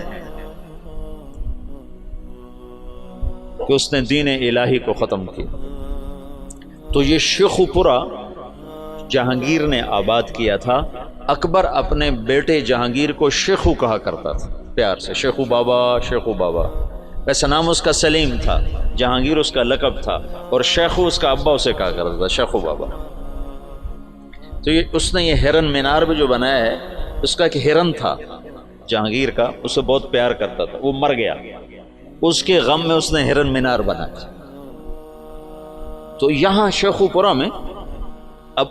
کہ اس نے دین الہی کو ختم کیا۔ تو یہ شیخو پورہ جہانگیر نے آباد کیا تھا۔ اکبر اپنے بیٹے جہانگیر کو شیخو کہا کرتا تھا پیار سے، شیخو بابا، شیخو بابا۔ ویسے نام اس کا سلیم تھا، جہانگیر اس کا لقب تھا، اور شیخو اس کا ابا اسے کہا کرتا تھا، شیخو بابا۔ تو اس نے یہ ہرن مینار بھی جو بنایا ہے، اس کا ایک ہرن تھا جہانگیر کا، اسے بہت پیار کرتا تھا، وہ مر گیا، اس کے غم میں اس نے ہرن مینار بنایا۔ تو یہاں شیخو پورہ میں اب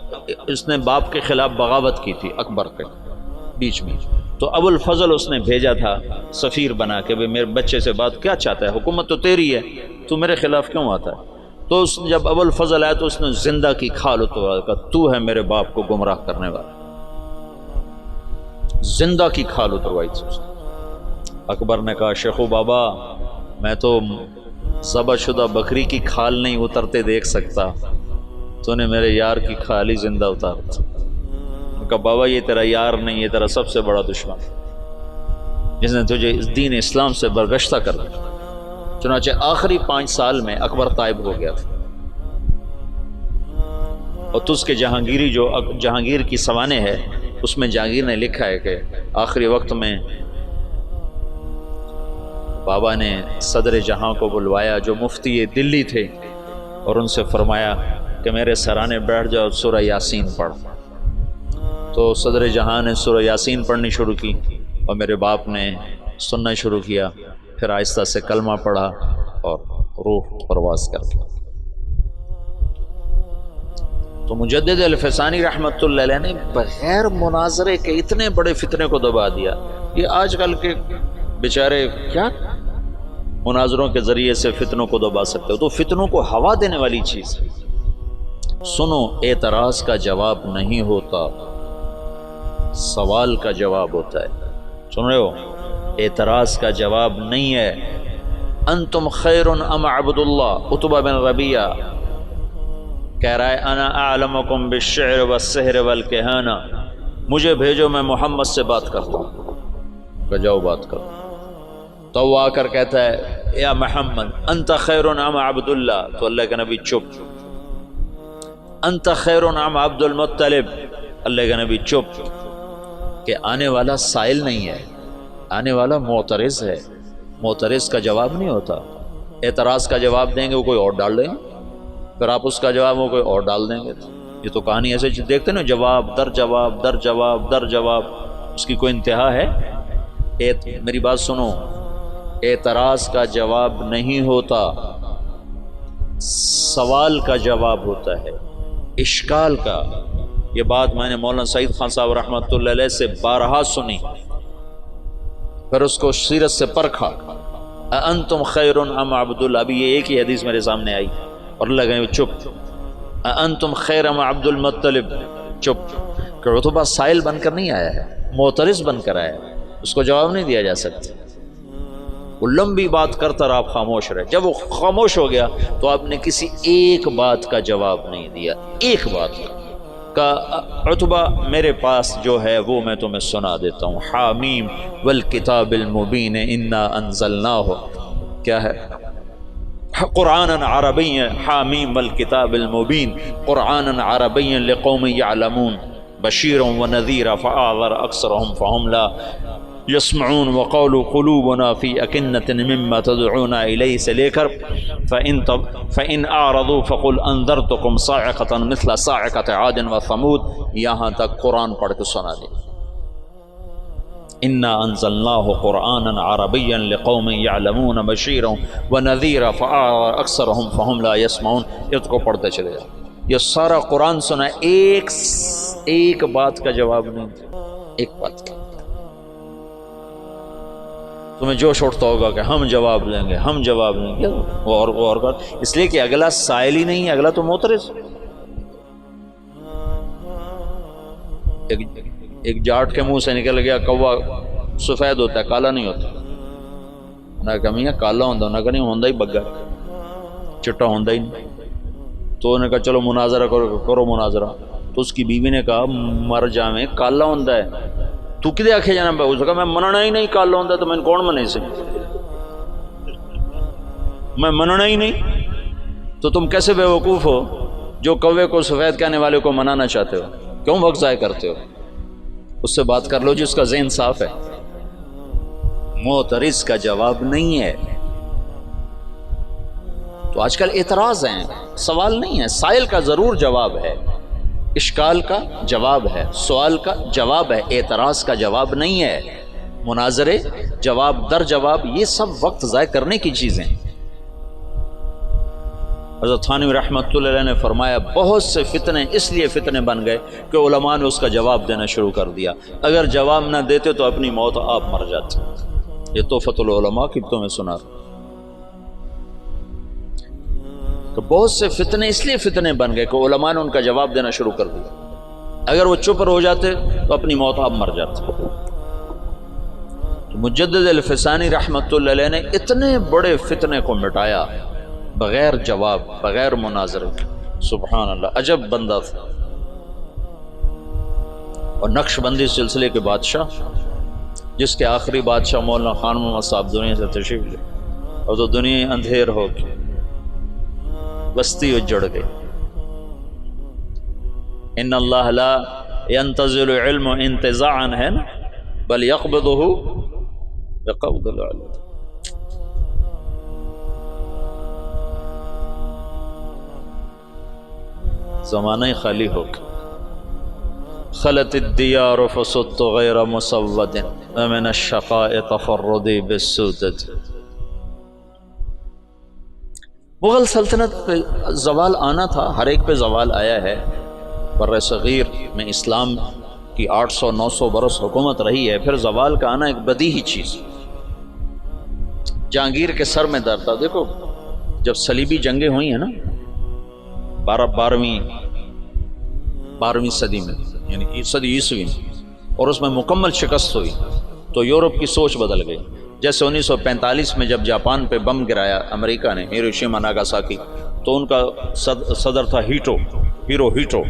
اس نے باپ کے خلاف بغاوت کی تھی اکبر کے بیچ میں، تو ابو الفضل اس نے بھیجا تھا سفیر بنا کے، بھئی میرے بچے سے بات کیا چاہتا ہے، حکومت تو تیری ہے، تو میرے خلاف کیوں آتا ہے؟ تو جب ابو الفضل آیا تو اس نے زندہ کی کھال اتروا، کہا تو ہے میرے باپ کو گمراہ کرنے والا، زندہ کی کھال اتروائی تھی اس نے۔ اکبر نے کہا شیخو بابا میں تو ذبح شدہ بکری کی کھال نہیں اترتے دیکھ سکتا، تو نے میرے یار کی کھال ہی زندہ اتار دی۔ کہا بابا یہ تیرا یار نہیں، یہ تیرا سب سے بڑا دشمن جس نے تجھے اس دین اسلام سے برگشتہ کر دیا۔ چنانچہ آخری 5 سال میں اکبر طائب ہو گیا تھا، اور تس کے جہانگیری جو جہانگیر کی سوانح ہے اس میں جہانگیر نے لکھا ہے کہ آخری وقت میں بابا نے صدر جہاں کو بلوایا جو مفتی دلی تھے، اور ان سے فرمایا کہ میرے سرانے بیٹھ جاؤ، سورہ یاسین پڑھ۔ تو صدر جہاں نے سورہ یاسین پڑھنی شروع کی، اور میرے باپ نے سننا شروع کیا، پھر آہستہ سے کلمہ پڑھا اور روح پرواز کر گیا۔ تو مجدد الفسانی رحمۃ اللہ علیہ نے بغیر مناظرے کے اتنے بڑے فتنے کو دبا دیا۔ یہ آج کل کے بیچارے کیا مناظروں کے ذریعے سے فتنوں کو دبا سکتے ہو؟ تو فتنوں کو ہوا دینے والی چیز ہے۔ سنو، اعتراض کا جواب نہیں ہوتا، سوال کا جواب ہوتا ہے۔ سن رہے ہو؟ اعتراض کا جواب نہیں ہے۔ انتم خیر ام عبد اللہ، عتبہ بن ربیعہ کہہ رہا ہے انا اعلمکم بالشعر والسحر والکہانہ، مجھے بھیجو میں محمد سے بات کرتا ہوں۔ کہ جاؤ بات کرو۔ تو وہ آ کر کہتا ہے یا محمد انت خیر ام عبد اللہ، تو اللہ کے نبی چپ۔ انت خیر ام عبد المطلب، اللہ کے نبی چپ۔ کہ آنے والا سائل نہیں ہے، آنے والا معترض ہے، معترض کا جواب نہیں ہوتا۔ اعتراض کا جواب دیں گے وہ کوئی اور ڈال دیں گے، پھر آپ اس کا جواب وہ کوئی اور ڈال دیں گے۔ یہ تو کہانی ایسے دیکھتے نا، جواب در جواب در جواب در جواب، اس کی کوئی انتہا ہے؟ میری بات سنو، اعتراض کا جواب نہیں ہوتا، سوال کا جواب ہوتا ہے، اشکال کا۔ یہ بات میں نے مولانا سعید خان صاحب رحمۃ اللہ علیہ سے بارہا سنی، پھر اس کو سیرت سے پرکھا۔ انتم خیر ام عبد اللہ، ابھی یہ ایک ہی حدیث میرے سامنے آئی، اور اللہ کہے چپ۔ انتم خیر ام عبد المطلب، چپ۔ کہ عتبہ سائل بن کر نہیں آیا ہے، معترض بن کر آیا ہے، اس کو جواب نہیں دیا جا سکتا۔ وہ لمبی بات کرتا رہا، آپ خاموش رہے۔ جب وہ خاموش ہو گیا تو آپ نے کسی ایک بات کا جواب نہیں دیا، ایک بات کا۔ عتبہ میرے پاس جو ہے وہ میں تمہیں سنا دیتا ہوں۔ حامیم والکتاب المبین انا انزلناہ، کیا ہے؟ قرآنا عربی، حامیم والکتاب المبین قرآنا عربی لقوم یعلمون بشیرا ونذیرا فاعذر اکثرهم فهم لا یسمعون وقولوا قلوبنا فی اکنۃ مما تدعونا الیہ سے لے کر فإن اعرضوا فقل انذرتکم صاعقۃ مثل صاعقۃ عاد وثمود، یہاں تک قرآن پڑھ کے سنا دیں۔ انا انزلناہ قرآنا عربیا لقوم یعلمون بشیرا ونذیرا فاعرض اکثرهم فهم لا یسمعون، اس کو پڑھتے چلے جاؤ۔ یہ سارا قرآن سنا، ایک بات کا جواب نہیں، ایک بات کا۔ تمہیں جوش اٹھتا ہوگا کہ ہم جواب دیں گے، ہم جواب دیں گے، اور اس لیے کہ اگلا سائل ہی نہیں ہے، اگلا تو معترض۔ ایک جاٹ کے منہ سے نکل گیا کوا سفید ہوتا ہے، کالا نہیں ہوتا۔ انہیں کہا میاں کالا ہوتا، انہیں کہا نہیں ہوندہ ہی بگا، چٹا ہوندہ ہی نہیں۔ تو انہیں کہا چلو مناظرہ کرو مناظرہ۔ تو اس کی بیوی نے کہا مر جاویں، کالا ہوندہ ہے، تو کدے آکھے جانا پہ؟ اس نے کہا میں مننا ہی نہیں، کالا ہوندہ ہے تو میں کون منے سے؟ میں مننا ہی نہیں، تو تم کیسے بے وقوف ہو جو کوے کو سفید کہنے والے کو منانا چاہتے ہو؟ کیوں وقت ضائع کرتے ہو؟ اس سے بات کر لو جس کا ذہن صاف ہے۔ معترض کا جواب نہیں ہے۔ تو آج کل اعتراض ہیں، سوال نہیں ہے۔ سائل کا ضرور جواب ہے، اشکال کا جواب ہے، سوال کا جواب ہے، اعتراض کا جواب نہیں ہے۔ مناظرے، جواب در جواب، یہ سب وقت ضائع کرنے کی چیزیں۔ حضرت تھانوی رحمۃ اللہ علیہ نے فرمایا بہت سے فتنے اس لیے فتنے بن گئے کہ علماء نے اس کا جواب دینا شروع کر دیا، اگر جواب نہ دیتے تو اپنی موت آپ مر جاتے۔ یہ تحفۃ العلماء کی تمہیں سنا۔ تو بہت سے فتنے اس لیے فتنے بن گئے کہ علماء نے ان کا جواب دینا شروع کر دیا، اگر وہ چپ ہو جاتے تو اپنی موت آپ مر جاتے۔ مجدد الفسانی رحمۃ اللہ علیہ نے اتنے بڑے فتنے کو مٹایا بغیر جواب، بغیر مناظرے. سبحان اللہ، عجب بندہ تھا. اور نقش بندی سلسلے کے بادشاہ، جس کے آخری بادشاہ مولانا خان محمد صاحب دنیا سے تشریف لے، اور تو دنیا اندھیر ہو گئی، بستی اجڑ گئی. ان اللہ لا ينتزل علم انتزاعا ہے نا، بل يقبضه بقبض العلم. زمانہ خالی ہو گیا. خلت الدیار فصدت غیر مسود ومن الشقاء تفردی بالسودت. مغل سلطنت پہ زوال آنا تھا، ہر ایک پہ زوال آیا ہے. بر صغیر میں اسلام کی 800-900 برس حکومت رہی ہے، پھر زوال کا آنا ایک بدیہی چیز. جہانگیر کے سر میں درد تھا. دیکھو جب صلیبی جنگیں ہوئی ہیں نا 12ویں صدی میں، یعنی صدی عیسوی میں، اور اس میں مکمل شکست ہوئی، تو یورپ کی سوچ بدل گئی. جیسے 1945 میں جب جاپان پہ بم گرایا امریکہ نے، ہیروشیما ناگاساکی، تو ان کا صدر تھا ہیرو ہیٹو.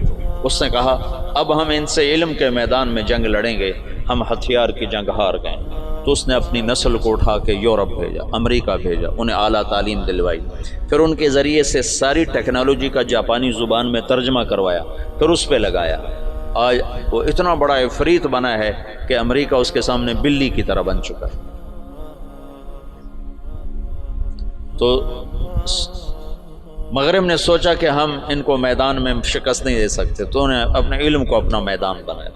اس نے کہا اب ہم ان سے علم کے میدان میں جنگ لڑیں گے، ہم ہتھیار کی جنگ ہار گئے. تو اس نے اپنی نسل کو اٹھا کے یورپ بھیجا، امریکہ بھیجا، انہیں اعلیٰ تعلیم دلوائی، پھر ان کے ذریعے سے ساری ٹیکنالوجی کا جاپانی زبان میں ترجمہ کروایا، پھر اس پہ لگایا. آج وہ اتنا بڑا عفریت بنا ہے کہ امریکہ اس کے سامنے بلی کی طرح بن چکا ہے. تو مغرب نے سوچا کہ ہم ان کو میدان میں شکست نہیں دے سکتے، تو انہیں اپنے علم کو اپنا میدان بنایا.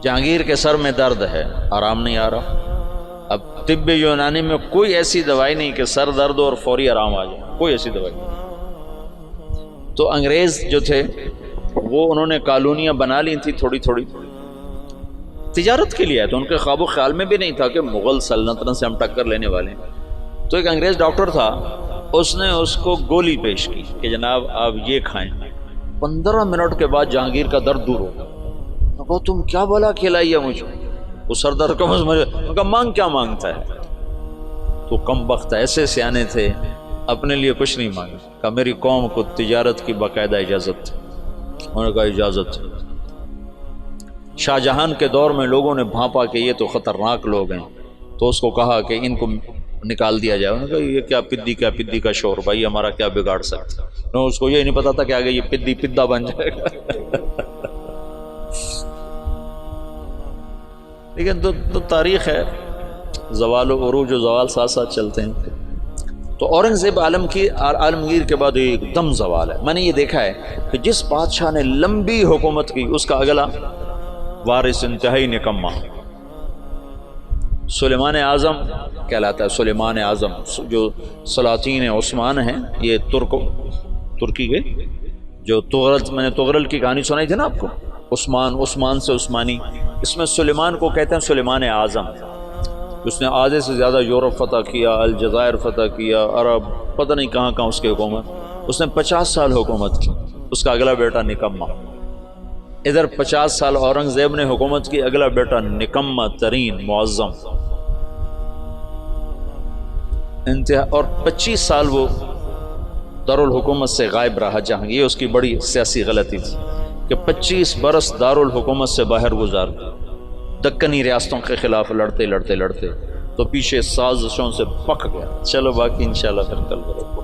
جہانگیر کے سر میں درد ہے، آرام نہیں آ رہا. اب طب یونانی میں کوئی ایسی دوائی نہیں کہ سر درد اور فوری آرام آ جائے، کوئی ایسی دوائی نہیں. تو انگریز جو تھے وہ انہوں نے کالونیاں بنا لی تھی تھوڑی تھوڑی، تجارت کے لیے. تو ان کے خواب و خیال میں بھی نہیں تھا کہ مغل سلطنت سے ہم ٹکر لینے والے ہیں. تو ایک انگریز ڈاکٹر تھا، اس نے اس کو گولی پیش کی کہ جناب آپ یہ کھائیں. 15 منٹ کے بعد جہانگیر کا درد دور ہو گیا. کہا تم کیا بلا کھلائی ہے مجھے؟ وہ سر درد کا کہا مانگ کیا مانگتا ہے؟ تو کم بخت ایسے سیانے تھے، اپنے لیے کچھ نہیں مانگا. کہا میری قوم کو تجارت کی باقاعدہ اجازت تھی. انہوں نے کہا اجازت ہے. شاہ جہان کے دور میں لوگوں نے بھانپا کہ یہ تو خطرناک لوگ ہیں، تو اس کو کہا کہ ان کو نکال دیا جائے. انہوں نے کہا یہ کیا پدی کا شور، بھائی ہمارا کیا بگاڑ سکتا. اس کو یہ نہیں پتا تھا کہ آگے یہ پدی پدا بن جائے گا. لیکن تو تاریخ ہے، زوال و عروج و زوال ساتھ ساتھ چلتے ہیں. تو اورنگزیب عالمگیر کے بعد ایک دم زوال ہے. میں نے یہ دیکھا ہے کہ جس بادشاہ نے لمبی حکومت کی اس کا اگلا وارث انتہائی نکما. سلیمان اعظم کہلاتا ہے. سلیمان اعظم جو سلاطین عثمان ہیں، یہ ترکی کے جو تغرل، میں نے تغرل کی کہانی سنائی تھی نا آپ کو، عثمان سے عثمانی، اس میں سلیمان کو کہتے ہیں سلیمان اعظم. اس نے آدھے سے زیادہ یورپ فتح کیا، الجزائر فتح کیا، عرب، پتہ نہیں کہاں کہاں اس کی حکومت. اس نے 50 سال حکومت کی. اس کا اگلا بیٹا نکما. ادھر 50 سال اورنگزیب نے حکومت کی، اگلا بیٹا نکما ترین معظم انتہا. اور 25 سال وہ دارالحکومت سے غائب رہا جہاں. یہ اس کی بڑی سیاسی غلطی تھی کہ 25 برس دارالحکومت سے باہر گزار دکنی ریاستوں کے خلاف لڑتے تو پیچھے سازشوں سے پک گیا. چلو باقی انشاءاللہ پھر کل کرو.